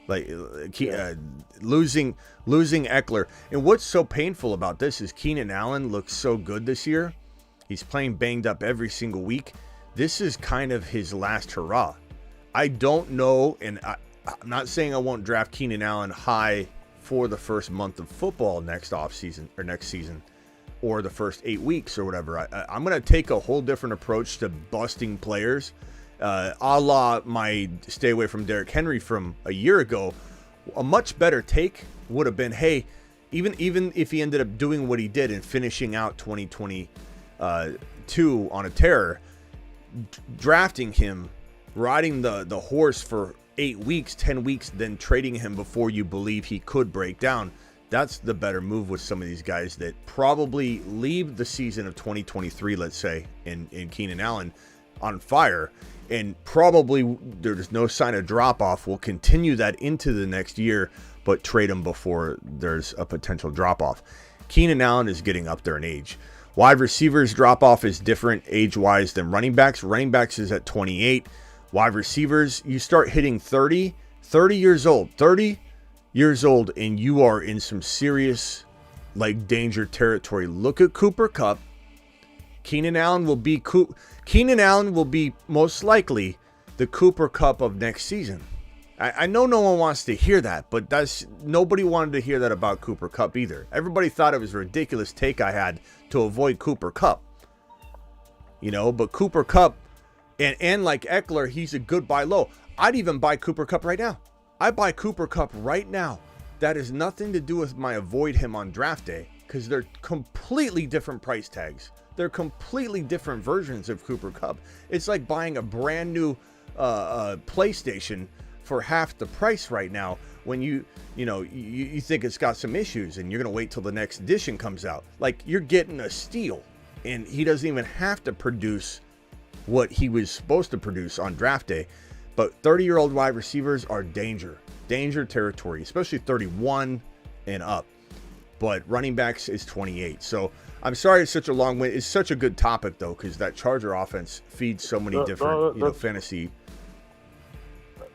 Losing Eckler. And what's so painful about this is Keenan Allen looks so good this year. He's playing banged up every single week. This is kind of his last hurrah. I don't know, and I'm not saying I won't draft Keenan Allen high for the first month of football next offseason or next season, or the first 8 weeks or whatever. I'm going to take a whole different approach to busting players. A la my stay away from Derrick Henry from a year ago, A much better take would have been, hey, even if he ended up doing what he did and finishing out 2022 on a tear, drafting him, riding the horse for 8 weeks, 10 weeks, then trading him before you believe he could break down. That's the better move with some of these guys that probably leave the season of 2023, let's say, in Keenan Allen on fire, and probably there's no sign of drop-off. We'll continue that into the next year, but trade him before there's a potential drop-off. Keenan Allen is getting up there in age. Wide receivers drop-off is different age-wise than running backs. Running backs is at 28. Wide receivers, you start hitting 30 years old, and you are in some serious, danger territory. Look at Cooper Kupp. Keenan Allen will be most likely the Cooper Kupp of next season. I know no one wants to hear that, but nobody wanted to hear that about Cooper Kupp either. Everybody thought it was a ridiculous take I had to avoid Cooper Kupp. But Cooper Kupp, and like Eckler, he's a good buy low. I'd even buy Cooper Kupp right now. I buy Cooper Kupp right now. That has nothing to do with my avoid him on draft day, because they're completely different price tags. They're completely different versions of Cooper Kupp. It's like buying a brand new PlayStation for half the price right now when you think it's got some issues and you're going to wait till the next edition comes out. Like, you're getting a steal, and he doesn't even have to produce what he was supposed to produce on draft day. But 30-year-old wide receivers are danger territory, especially 31 and up. But running backs is 28. So I'm sorry it's such a long way. It's such a good topic, though, because that Charger offense feeds so many different fantasy.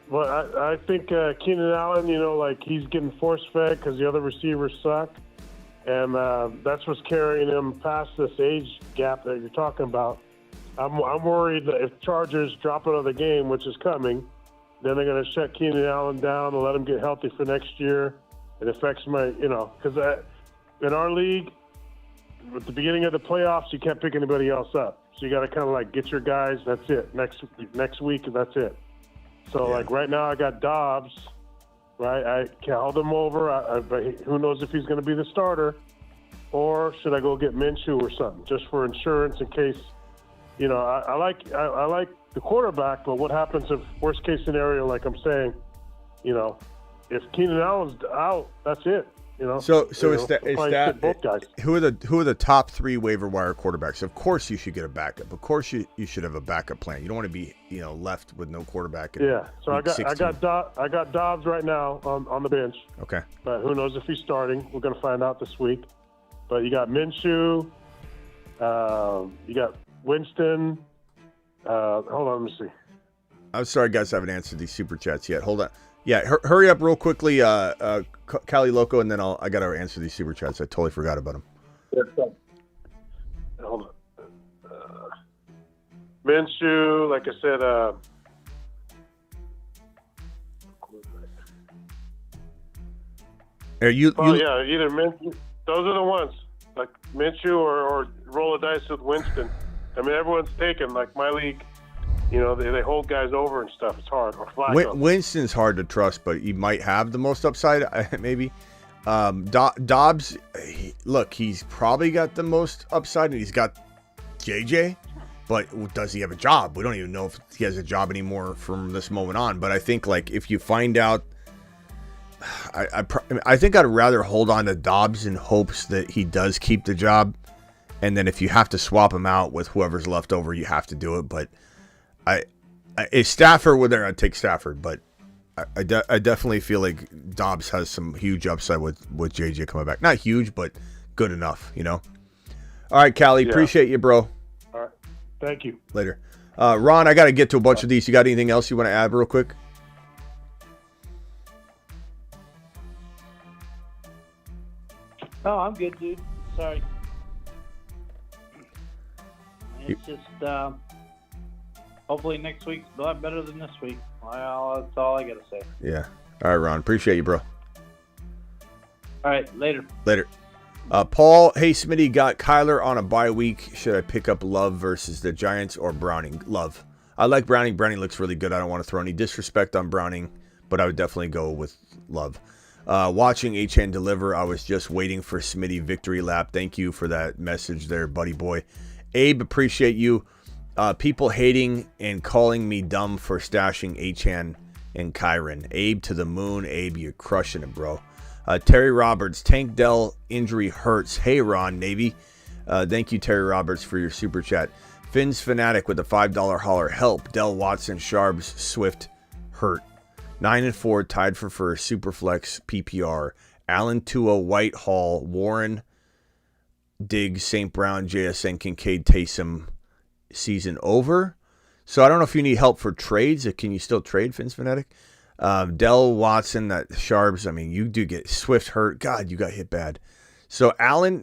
Well, I think Keenan Allen, he's getting force-fed because the other receivers suck. And that's what's carrying him past this age gap that you're talking about. I'm worried that if Chargers drop another game, which is coming, then they're going to shut Keenan Allen down and let him get healthy for next year. It affects my, because in our league, at the beginning of the playoffs, you can't pick anybody else up. So you got to kind of get your guys. That's it. Next week, that's it. So right now, I got Dobbs. Right, I held him over. But who knows if he's going to be the starter, or should I go get Minshew or something just for insurance in case? I like the quarterback, but what happens if worst case scenario, like I'm saying, if Keenan Allen's out, that's it. So is that both guys? Who are the top 3 waiver wire quarterbacks? Of course, you should get a backup. Of course, you should have a backup plan. You don't want to be left with no quarterback. So I got Dobbs right now on the bench. Okay, but who knows if he's starting? We're going to find out this week. But you got Minshew. You got Winston. Hold on, let me see. I'm sorry, guys, I haven't answered these super chats yet. Hold on. Yeah, hurry up real quickly, Cali Loco, and then I got to answer these super chats. I totally forgot about them. Hold on. Minshew, like I said, either Minshew. Those are the ones, like Minshew or roll a dice with Winston. I mean, everyone's taken, like my league. They hold guys over and stuff. It's hard. Or Winston's hard to trust, but he might have the most upside, maybe. Dobbs, he's probably got the most upside, and he's got JJ, but does he have a job? We don't even know if he has a job anymore from this moment on. But I think, if you find out, I think I'd rather hold on to Dobbs in hopes that he does keep the job, and then if you have to swap him out with whoever's left over, you have to do it. But if Stafford were there, I'd take Stafford, but I definitely feel like Dobbs has some huge upside with JJ coming back. Not huge, but good enough, All right, Callie, appreciate you, bro. All right, thank you. Later. Ron, I got to get to a bunch of these. You got anything else you want to add real quick? Oh, I'm good, dude. Sorry. It's just... hopefully next week's a lot better than this week. Well, that's all I got to say. Yeah. All right, Ron. Appreciate you, bro. All right. Later. Paul, hey, Smitty, got Kyler on a bye week. Should I pick up Love versus the Giants or Browning? Love. I like Browning. Browning looks really good. I don't want to throw any disrespect on Browning, but I would definitely go with Love. Watching HN deliver, I was just waiting for Smitty victory lap. Thank you for that message there, buddy boy. Abe, appreciate you. People hating and calling me dumb for stashing HN and Kyron. Abe to the moon. Abe, you're crushing it, bro. Terry Roberts, Tank Dell injury hurts. Hey, Ron Navy. Thank you, Terry Roberts, for your super chat. Finn's Fanatic with a $5 holler. Help. Dell Watson, Sharps, Swift, hurt. 9-4, tied for first. Superflex, PPR. Allen, Tua, White, Hall, Warren, Diggs, St. Brown, JSN, Kincaid, Taysom. Season over. So I don't know if you need help for trades. Can you still trade Finn's Fanatic? Dell, Watson, that Sharps. I mean, you do get Swift hurt. God, you got hit bad. So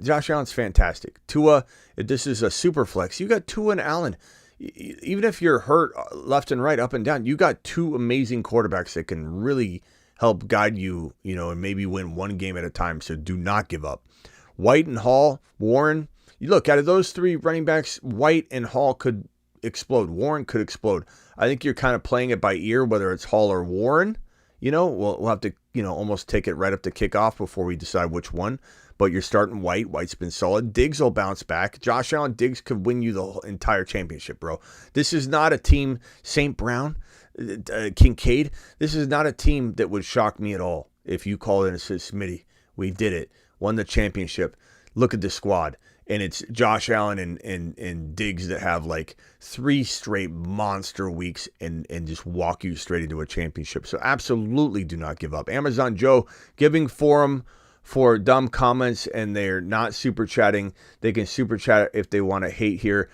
Josh Allen's fantastic. Tua, if this is a super flex, you got Tua and Allen. Even if you're hurt left and right, up and down, you got two amazing quarterbacks that can really help guide you, and maybe win one game at a time. So do not give up. White and Hall, Warren. You look, out of those three running backs, White and Hall could explode. Warren could explode. I think you're kind of playing it by ear, whether it's Hall or Warren. We'll have to, almost take it right up to kickoff before we decide which one. But you're starting White. White's been solid. Diggs will bounce back. Josh Allen, Diggs could win you the whole entire championship, bro. This is not a team, St. Brown, Kincaid. This is not a team that would shock me at all. If you call it and says, Smitty, we did it. Won the championship. Look at the squad. And it's Josh Allen and Diggs that have like 3 straight monster weeks and just walk you straight into a championship. So absolutely do not give up. Amazon Joe giving forum for dumb comments and they're not super chatting. They can super chat if they want to hate here.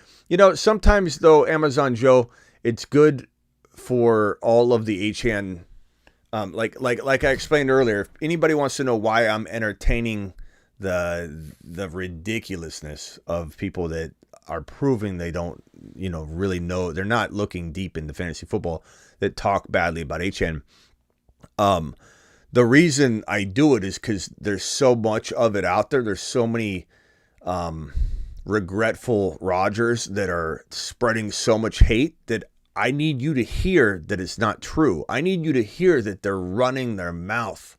Sometimes though, Amazon Joe, it's good for all of the HN. Like I explained earlier, if anybody wants to know why I'm entertaining the ridiculousness of people that are proving they don't, really know, they're not looking deep into fantasy football, that talk badly about HN. The reason I do it is because there's so much of it out there. There's so many regretful Rodgers that are spreading so much hate that I need you to hear that it's not true. I need you to hear that they're running their mouth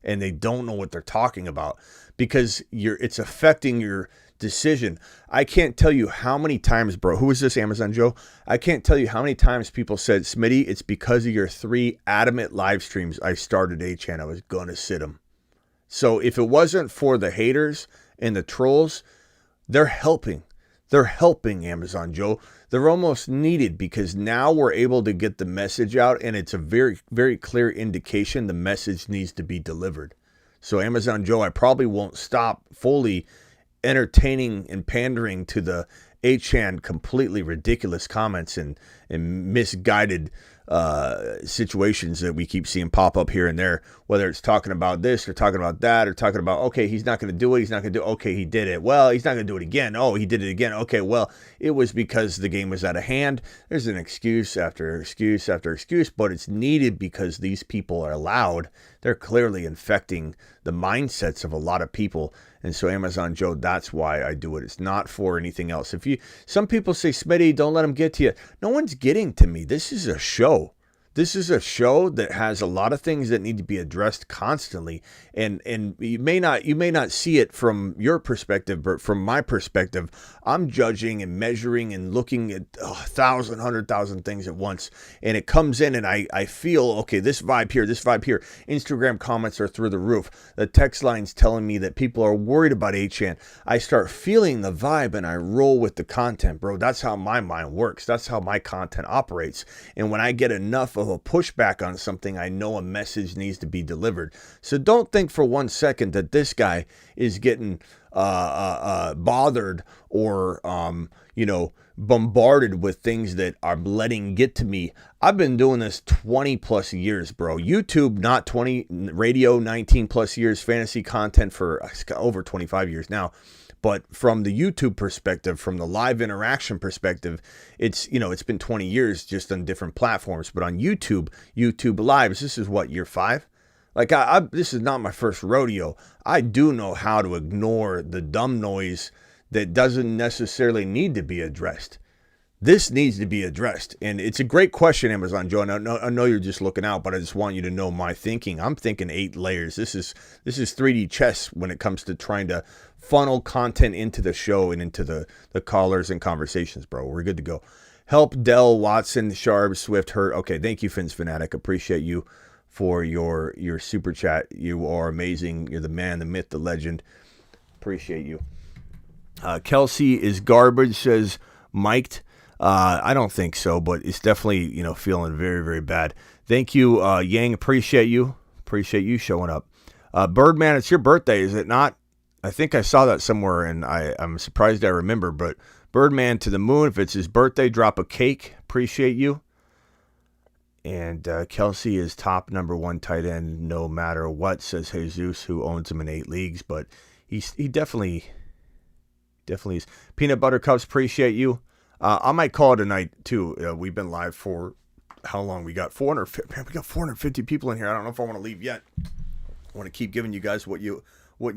and they don't know what they're talking about, because it's affecting your decision. I can't tell you how many times, bro. Who is this, Amazon Joe? I can't tell you how many times people said, Smitty, it's because of your 3 adamant live streams I started HN. I was going to sit them. So if it wasn't for the haters and the trolls, they're helping. They're helping, Amazon Joe. They're almost needed, because now we're able to get the message out, and it's a very, very clear indication the message needs to be delivered. So Amazon Joe, I probably won't stop fully entertaining and pandering to the HN completely ridiculous comments and misguided situations that we keep seeing pop up here and there, whether it's talking about this or talking about that, or talking about, okay, he's not going to do it. He's not going to do it. Okay, he did it. Well, he's not going to do it again. Oh, he did it again. Okay, well, it was because the game was out of hand. There's an excuse after excuse after excuse, but it's needed because these people are loud. They're clearly infecting the mindsets of a lot of people. And so Amazon Joe, that's why I do it. It's not for anything else. Some people say, Smitty, don't let them get to you. No one's getting to me. This is a show. This is a show that has a lot of things that need to be addressed constantly. And you may not see it from your perspective, but from my perspective, I'm judging and measuring and looking at 1,000, 100,000 things at once. And it comes in and I feel, okay, this vibe here. Instagram comments are through the roof. The text line's telling me that people are worried about HN. I start feeling the vibe and I roll with the content, bro. That's how my mind works. That's how my content operates. And when I get enough of a pushback on something, I know a message needs to be delivered. So don't think for one second that this guy is getting bothered or bombarded with things that are letting get to me. I've been doing this 20 plus years, bro. YouTube, not 20, radio, 19 plus years, fantasy content for over 25 years now. But from the YouTube perspective, from the live interaction perspective, it's been 20 years just on different platforms. But on YouTube Lives, this is what, year 5? Like, this is not my first rodeo. I do know how to ignore the dumb noise that doesn't necessarily need to be addressed. This needs to be addressed. And it's a great question, Amazon Joe. And I know you're just looking out, but I just want you to know my thinking. I'm thinking 8 layers. This is 3D chess when it comes to trying to funnel content into the show and into the callers and conversations, bro. We're good to go. Help Dell, Watson, Sharp, Swift, Hurt. Okay, thank you, Fins Fanatic. Appreciate you for your super chat. You are amazing. You're the man, the myth, the legend. Appreciate you. Kelsey is garbage, says Mic'd. I don't think so, but it's definitely, feeling very, very bad. Thank you, Yang. Appreciate you. Appreciate you showing up. Birdman, it's your birthday, is it not? I think I saw that somewhere, and I'm surprised I remember. But Birdman to the moon. If it's his birthday, drop a cake. Appreciate you. And Kelsey is top number 1 tight end no matter what, says Jesus, who owns him in 8 leagues. But he definitely is. Peanut Butter Cups, appreciate you. I might call it a night, too. We've been live for how long? We got 450 people in here. I don't know if I want to leave yet. I want to keep giving you guys what you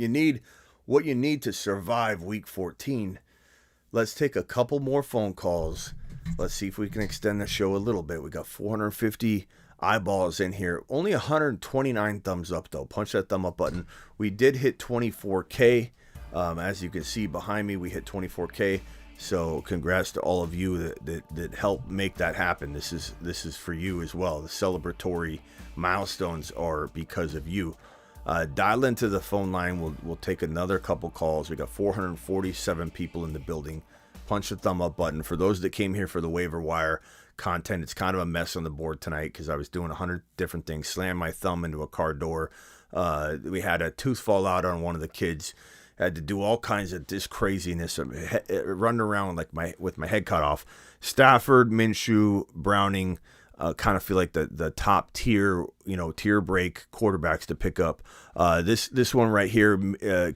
need to survive week 14. Let's take a couple more phone calls. Let's see if we can extend the show a little bit. We got 450 eyeballs in here. Only 129 thumbs up, though. Punch that thumb up button. We did hit 24K. As you can see behind me, we hit 24K. So congrats to all of you that helped make that happen. This is for you as well. The celebratory milestones are because of you. Dial into the phone line. We'll take another couple calls. We got 447 people in the building. Punch the thumb up button. For those that came here for the waiver wire content, it's kind of a mess on the board tonight because I was doing 100 different things. Slammed my thumb into a car door. We had a tooth fall out on one of the kids. Had to do all kinds of this craziness, running around with my head cut off. Stafford, Minshew, Browning, kind of feel like the top tier, tier break quarterbacks to pick up. This one right here,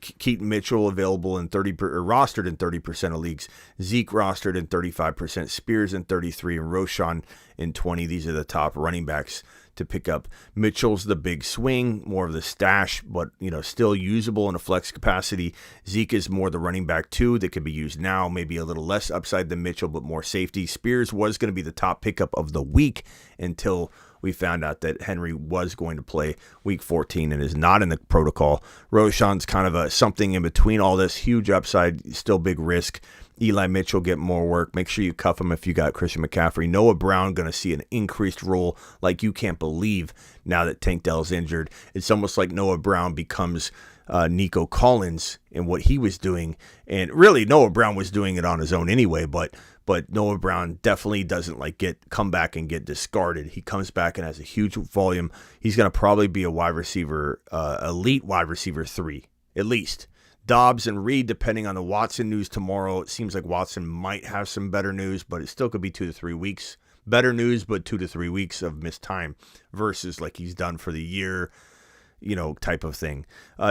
Keaton Mitchell available in rostered in 30% of leagues. Zeke rostered in 35%. Spears in 33%, and Roshan in 20%. These are the top running backs to pick up. Mitchell's the big swing, more of the stash, but still usable in a flex capacity. Zeke is more the running back 2 that could be used now, maybe a little less upside than Mitchell, but more safety. Spears was going to be the top pickup of the week until we found out that Henry was going to play week 14 and is not in the protocol. Roshan's kind of a something in between all this. Huge upside, still big risk. Eli Mitchell get more work. Make sure you cuff him if you got Christian McCaffrey. Noah Brown going to see an increased role like you can't believe now that Tank Dell's injured. It's almost like Noah Brown becomes Nico Collins in what he was doing. And really, Noah Brown was doing it on his own anyway, but Noah Brown definitely doesn't come back and get discarded. He comes back and has a huge volume. He's going to probably be a wide receiver, elite wide receiver 3, at least. Dobbs and Reed, depending on the Watson news tomorrow. It seems like Watson might have some better news, but it still could be 2 to 3 weeks. Better news, but 2 to 3 weeks of missed time versus like he's done for the year, type of thing.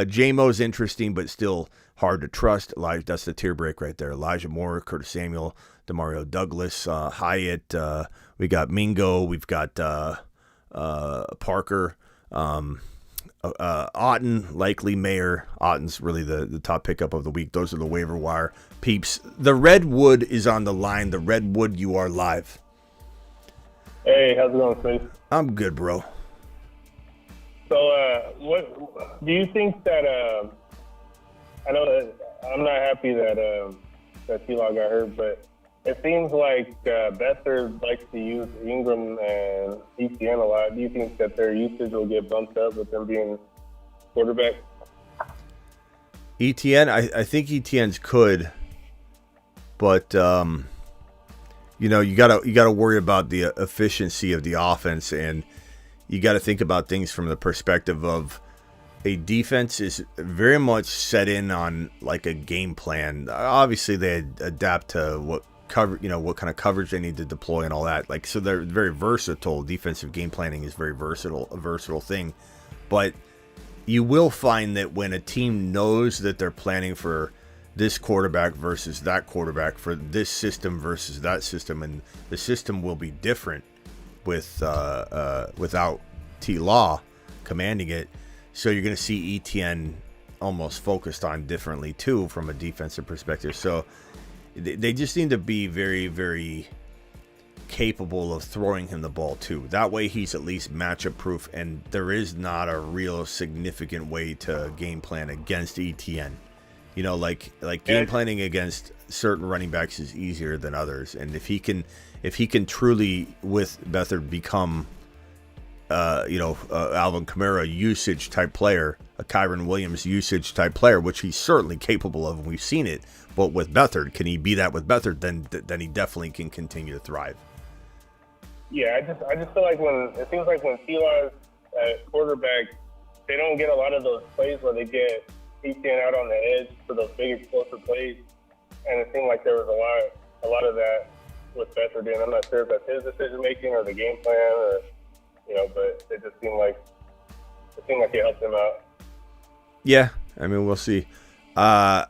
J-Mo's interesting, but still hard to trust. That's the tier break right there. Elijah Moore, Curtis Samuel, Demario Douglas, Hyatt. We got Mingo. We've got Parker. Otten, likely Mayer. Otten's really the top pickup of the week. Those are the waiver wire peeps. The Redwood is on the line. The Redwood, you are live. Hey, how's it going, Smith? I'm good, bro. So, what do you think that? I know that I'm not happy that T-Law got hurt, but it seems like Beathard likes to use Ingram and ETN a lot. Do you think that their usage will get bumped up with them being quarterback? ETN, I think ETN's could, but you gotta worry about the efficiency of the offense, and you got to think about things from the perspective of a defense is very much set in on like a game plan. Obviously, they adapt to what kind of coverage they need to deploy and all that. Like, so they're very versatile. Defensive game planning is a versatile thing. But you will find that when a team knows that they're planning for this quarterback versus that quarterback, for this system versus that system, and the system will be different without T-Law commanding it. So you're going to see ETN almost focused on differently too from a defensive perspective. So they just need to be very, very capable of throwing him the ball too. That way he's at least matchup proof, and there is not a real significant way to game plan against ETN. You know, like game planning against certain running backs is easier than others, and if he can truly with Beathard become Alvin Kamara usage type player, a Kyron Williams usage type player, which he's certainly capable of, and we've seen it. But with Beathard, can he be that with Beathard? Then he definitely can continue to thrive. Yeah, I just feel like when T-Law's at quarterback, they don't get a lot of those plays where they get ETN out on the edge for those big explosive plays, and it seemed like there was a lot of that with Beathard. And I'm not sure if that's his decision making or the game plan, or but it just seemed like it helped him out. Yeah, I mean, we'll see. I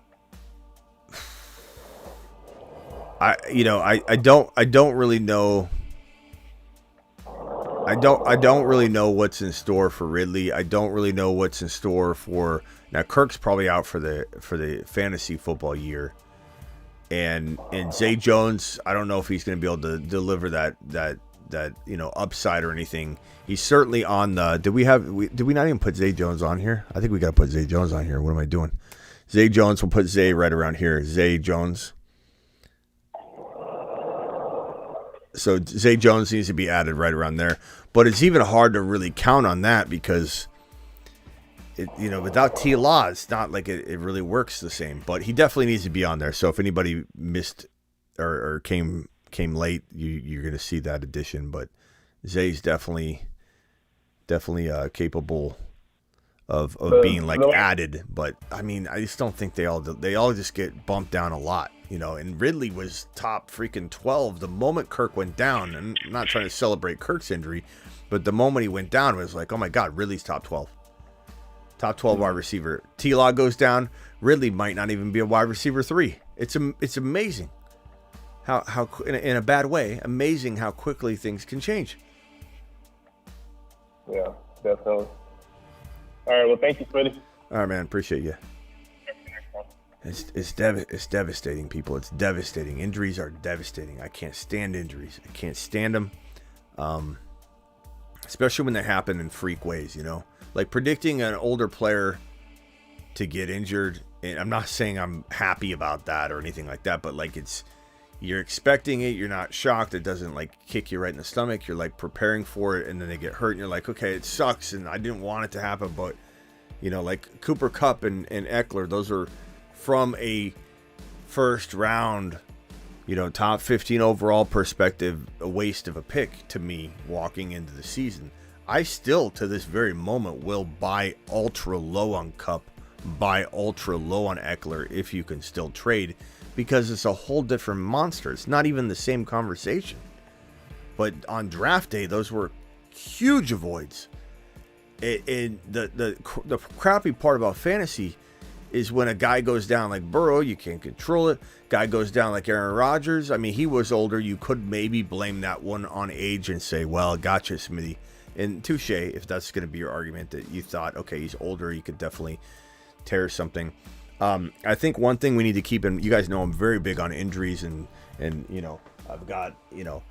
don't really know. I don't really know what's in store for Ridley. I don't really know what's in store for now. Kirk's probably out for the fantasy football year, and Zay Jones. I don't know if he's going to be able to deliver that upside or anything. He's certainly on the. Did we not even put Zay Jones on here? I think we got to put Zay Jones on here. What am I doing? Zay Jones. We'll put Zay right around here. Zay Jones. So Zay Jones needs to be added right around there. But it's even hard to really count on that because without T Law, it's not like it really works the same. But he definitely needs to be on there. So if anybody missed or came late, you're going to see that addition. But Zay's definitely capable of being added. But I mean, I just don't think they all just get bumped down a lot. And Ridley was top freaking 12 the moment Kirk went down. And I'm not trying to celebrate Kirk's injury, but the moment he went down, it was like, oh my God, Ridley's top 12. Top 12 wide receiver. T-Law goes down, Ridley might not even be a wide receiver 3. It's amazing how in a bad way, amazing how quickly things can change. Yeah, definitely. All right, well, thank you, Smitty. All right, man, appreciate you. It's devastating, people. It's devastating. Injuries are devastating. I can't stand injuries. I can't stand them, especially when they happen in freak ways. Like predicting an older player to get injured. And I'm not saying I'm happy about that or anything like that, but like you're expecting it. You're not shocked. It doesn't like kick you right in the stomach. You're like preparing for it, and then they get hurt, and you're like, okay, it sucks, and I didn't want it to happen, but like Cooper Kupp and Eckler, those are from a first round, top 15 overall perspective, a waste of a pick to me walking into the season. I still, to this very moment, will buy ultra low on Kupp, buy ultra low on Eckler if you can still trade, because it's a whole different monster. It's not even the same conversation. But on draft day, those were huge avoids. The crappy part about fantasy is when a guy goes down like Burrow, you can't control it. Guy goes down like Aaron Rodgers. I mean, he was older. You could maybe blame that one on age and say, well, gotcha, Smitty. And touche, if that's going to be your argument that you thought, okay, he's older, you could definitely tear something. I think one thing we need to keep in, you guys know I'm very big on injuries, and I've got, a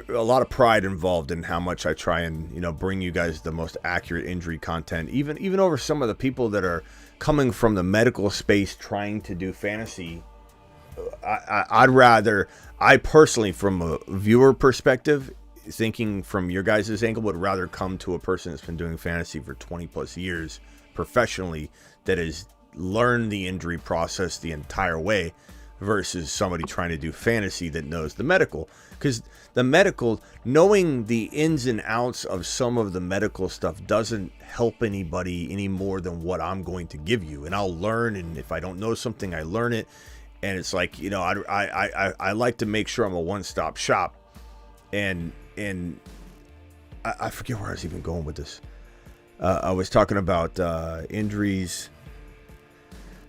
lot of pride involved in how much I try and, bring you guys the most accurate injury content, even over some of the people that are coming from the medical space trying to do fantasy. I personally, from a viewer perspective, thinking from your guys' angle, would rather come to a person that's been doing fantasy for 20 plus years professionally, that has learned the injury process the entire way, versus somebody trying to do fantasy that knows the medical. Because the medical, knowing the ins and outs of some of the medical stuff doesn't help anybody any more than what I'm going to give you. And I'll learn, and if I don't know something, I learn it. And it's like, I like to make sure I'm a one-stop shop. And I forget where I was even going with this. I was talking about injuries.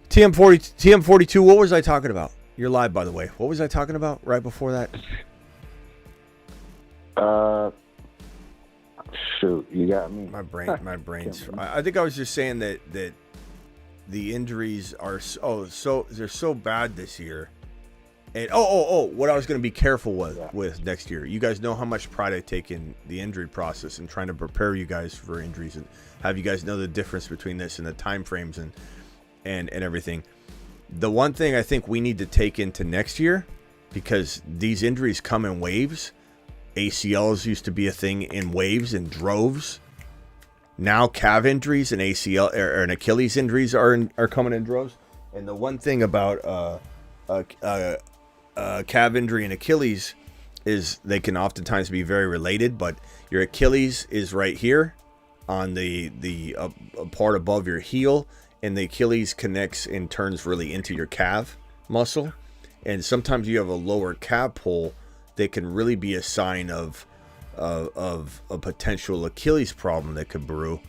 TM42, what was I talking about? You're live, by the way. What was I talking about right before that? Shoot, you got me. My brain's. I think I was just saying that the injuries are they're so bad this year And what I was going to be careful with next year. You guys know how much pride I take in the injury process and trying to prepare you guys for injuries and have you guys know the difference between this and the time frames and everything. The one thing I think we need to take into next year, because these injuries come in waves. ACLs used to be a thing in waves and droves. Now calf injuries and ACL and Achilles injuries are coming in droves. And the one thing about calf injury and Achilles is they can oftentimes be very related, but your Achilles is right here on the part above your heel, and the Achilles connects and turns really into your calf muscle. And sometimes you have a lower calf pull that can really be a sign of a potential Achilles problem that could brew.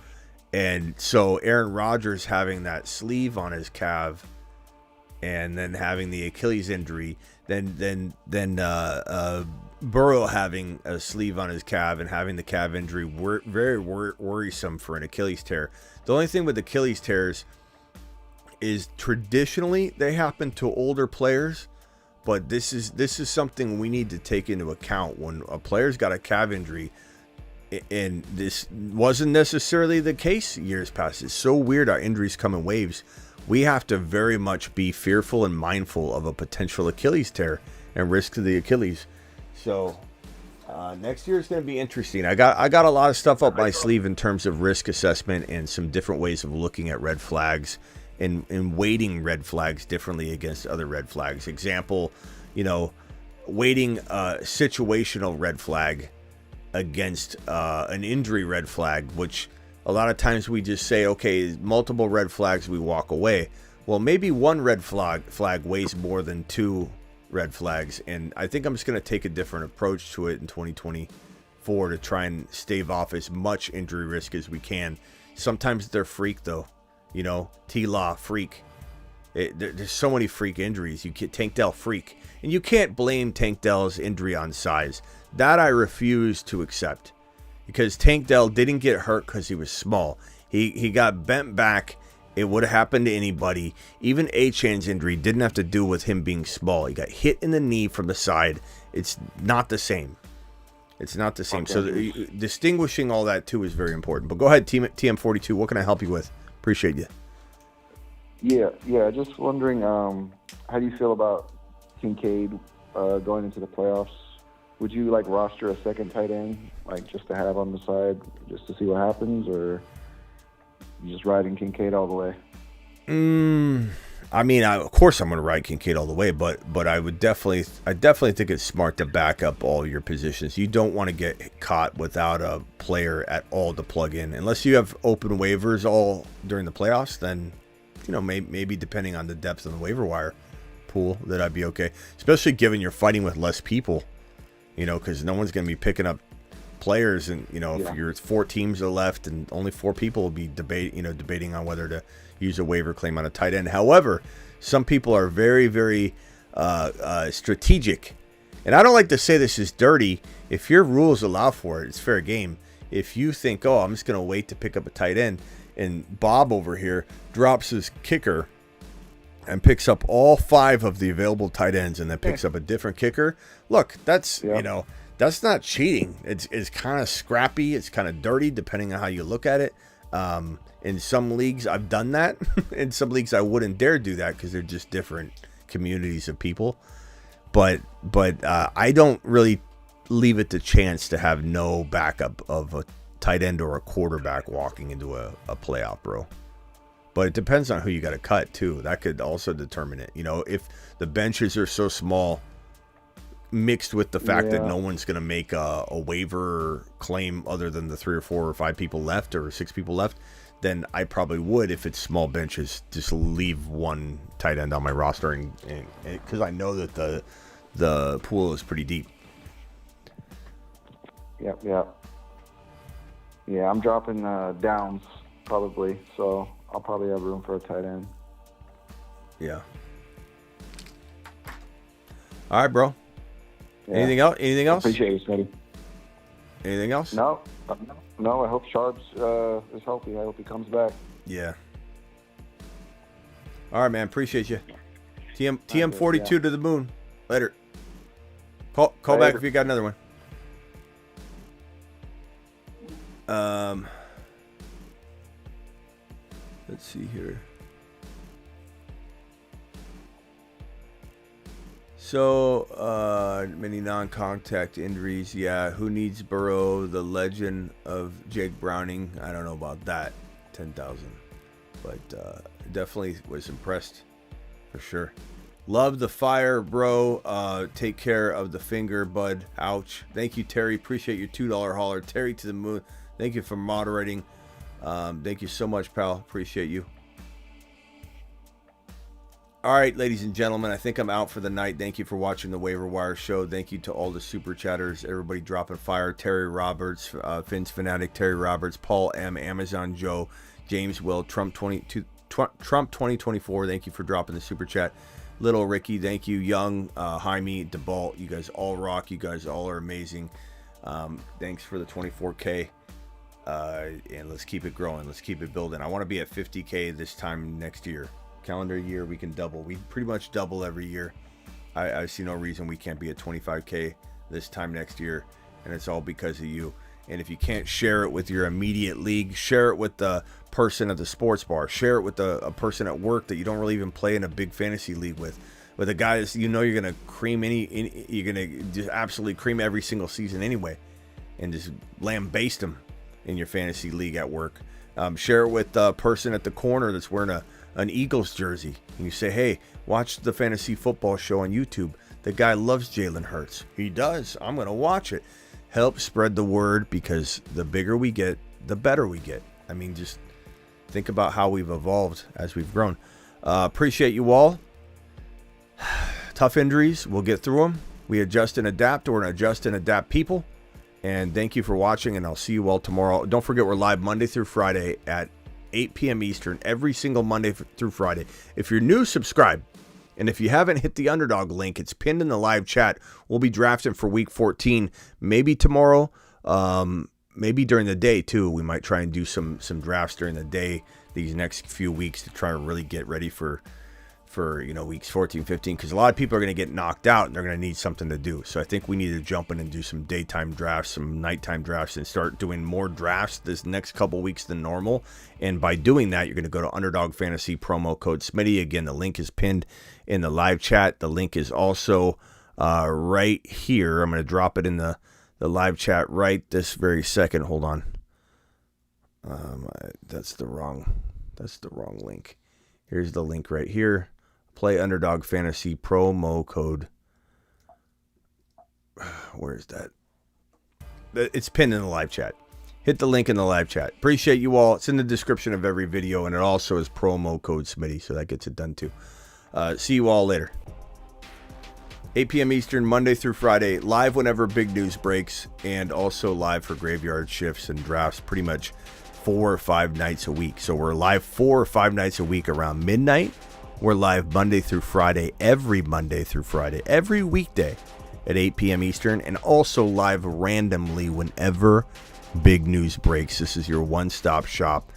And so Aaron Rodgers having that sleeve on his calf and then having the Achilles injury, then Burrow having a sleeve on his calf and having the calf injury very worrisome for an Achilles tear. The only thing with Achilles tears is traditionally they happen to older players, but this is something we need to take into account when a player's got a calf injury. And this wasn't necessarily the case years past. It's so weird how injuries come in waves. We have to very much be fearful and mindful of a potential Achilles tear and risk to the Achilles. So next year is going to be interesting. I got a lot of stuff up my sleeve in terms of risk assessment and some different ways of looking at red flags and weighting red flags differently against other red flags. Example, weighting a situational red flag against an injury red flag, which a lot of times we just say, okay, multiple red flags, we walk away. Well, maybe one red flag weighs more than two red flags, and I think I'm just going to take a different approach to it in 2024 to try and stave off as much injury risk as we can. Sometimes they're freak, though. T-Law, freak. There's so many freak injuries. You get Tank Dell, freak. And you can't blame Tank Dell's injury on size. That I refuse to accept. Because Tank Dell didn't get hurt because he was small. He got bent back. It would have happened to anybody. Even Achan's injury didn't have to do with him being small. He got hit in the knee from the side. It's not the same. It's not the same. Okay. So distinguishing all that too is very important. But go ahead, TM42. What can I help you with? Appreciate you. Yeah. Just wondering, how do you feel about Kincaid going into the playoffs? Would you roster a second tight end, just to have on the side, just to see what happens, or you just riding Kincaid all the way? Of course I'm going to ride Kincaid all the way, but I definitely think it's smart to back up all your positions. You don't want to get caught without a player at all to plug in, unless you have open waivers all during the playoffs. Then, maybe depending on the depth of the waiver wire pool, that I'd be okay. Especially given you're fighting with less people. Because no one's going to be picking up players, and if you're 4 teams are left, and only 4 people will be debating on whether to use a waiver claim on a tight end. However, some people are very, very strategic, and I don't like to say this is dirty. If your rules allow for it, it's fair game. If you think, I'm just going to wait to pick up a tight end, and Bob over here drops his kicker and picks up all 5 of the available tight ends and then picks up a different kicker. Look, that's, that's not cheating. It's kind of scrappy. It's kind of dirty, depending on how you look at it. In some leagues, I've done that. In some leagues, I wouldn't dare do that because they're just different communities of people. But I don't really leave it to chance to have no backup of a tight end or a quarterback walking into a playoff, bro. But it depends on who you got to cut, too. That could also determine it. If the benches are so small, mixed with the fact that no one's going to make a waiver claim other than the 3 or 4 or 5 people left or 6 people left, then I probably would, if it's small benches, just leave one tight end on my roster, and because I know that the pool is pretty deep. Yeah, I'm dropping Downs, probably, so I'll probably have room for a tight end. Yeah. All right, bro. Yeah. Anything else? Appreciate you, Smitty. Anything else? No. I hope Sharps is healthy. I hope he comes back. Yeah. All right, man. Appreciate you. TM42 to the moon. Later. Call back if you got another one. Let's see here. So, many non-contact injuries. Yeah, who needs Burrow? The legend of Jake Browning. I don't know about that. 10,000. But definitely was impressed for sure. Love the fire, bro. Take care of the finger, bud. Ouch. Thank you, Terry. Appreciate your $2 hauler. Terry to the moon. Thank you for moderating. Thank you so much, pal. Appreciate you. All right, ladies and gentlemen, I think I'm out for the night. Thank you for watching the Waiver Wire show. Thank you to all the super chatters, everybody dropping fire. Terry Roberts, Finn's Fanatic, Terry Roberts, Paul M, Amazon Joe, James Will, Trump 2024. Thank you for dropping the super chat. Little Ricky, thank you. Young, Jaime, DeBalt, you guys all rock. You guys all are amazing. Thanks for the 24K. And let's keep it growing. Let's keep it building. I want to be at 50K this time next year. Calendar year, we can double. We pretty much double every year. I see no reason we can't be at 25K this time next year, and it's all because of you. And if you can't share it with your immediate league, share it with the person at the sports bar. Share it with a person at work that you don't really even play in a big fantasy league with a guy that you know you're gonna cream you're gonna just absolutely cream every single season anyway, and just lambaste him in your fantasy league at work. Share it with the person at the corner that's wearing an Eagles jersey, and you say, hey, watch the fantasy football show on YouTube. The guy loves Jalen Hurts. He does. I'm going to watch it. Help spread the word, because the bigger we get, the better we get. I mean, just think about how we've evolved as we've grown. Appreciate you all. Tough injuries. We'll get through them. We adjust and adapt. We're an adjust and adapt people. And thank you for watching, and I'll see you all tomorrow. Don't forget, we're live Monday through Friday at 8 p.m. Eastern, every single Monday through Friday. If you're new, subscribe. And if you haven't hit the Underdog link, it's pinned in the live chat. We'll be drafting for week 14, maybe tomorrow, maybe during the day too. We might try and do some drafts during the day these next few weeks to try to really get ready for weeks 14, 15, because a lot of people are going to get knocked out and they're going to need something to do. So I think we need to jump in and do some daytime drafts, some nighttime drafts, and start doing more drafts this next couple weeks than normal. And by doing that, you're going to go to Underdog Fantasy, promo code Smitty. Again, the link is pinned in the live chat. The link is also right here. I'm going to drop it in the live chat right this very second. Hold on. That's the wrong link. Here's the link right here. Play Underdog Fantasy promo code. Where is that? It's pinned in the live chat. Hit the link in the live chat. Appreciate you all. It's in the description of every video, and it also is promo code Smitty, so that gets it done too. See you all later. 8 p.m. Eastern, Monday through Friday, live whenever big news breaks, and also live for graveyard shifts and drafts pretty much 4 or 5 nights a week. So we're live 4 or 5 nights a week around midnight. We're live Monday through Friday, every Monday through Friday, every weekday at 8 p.m. Eastern, and also live randomly whenever big news breaks. This is your one-stop shop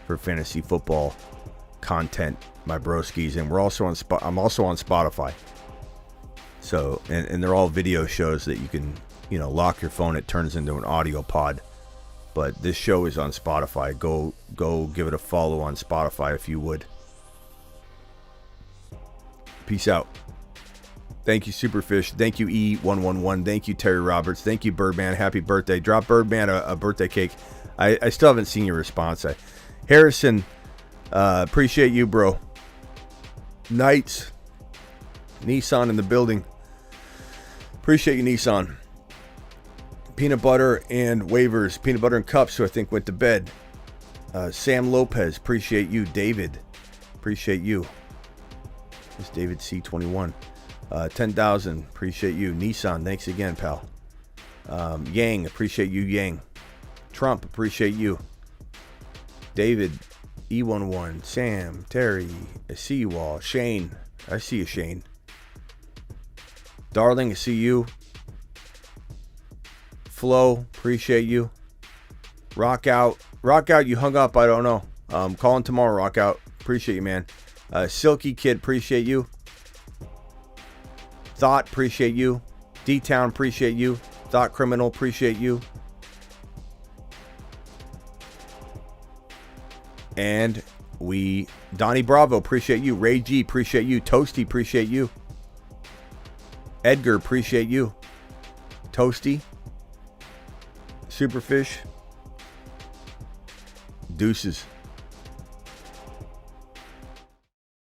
for fantasy football content, my broskies. And we're also I'm also on Spotify. So, and they're all video shows that you can, lock your phone. It turns into an audio pod. But this show is on Spotify. Go give it a follow on Spotify if you would. Peace out. Thank you, Superfish. Thank you, E111. Thank you, Terry Roberts. Thank you, Birdman. Happy birthday. Drop Birdman a birthday cake. I still haven't seen your response. Harrison, appreciate you, bro. Knights. Nissan in the building. Appreciate you, Nissan. Peanut butter and waivers. Peanut butter and cups, who I think went to bed. Sam Lopez, appreciate you. David, appreciate you. It's David C21. 10,000, appreciate you. Nissan, thanks again, pal. Yang, appreciate you, Yang. Trump, appreciate you. David, E11, Sam, Terry, I see you all. Shane, I see you, Shane. Darling, I see you. Flo, appreciate you. Rock out, you hung up, I don't know. Calling tomorrow, Rock out. Appreciate you, man. Silky Kid, appreciate you. Thought, appreciate you. D-Town, appreciate you. Thought Criminal, appreciate you. And Donnie Bravo, appreciate you. Ray G, appreciate you. Toasty, appreciate you. Edgar, appreciate you. Toasty. Superfish. Deuces.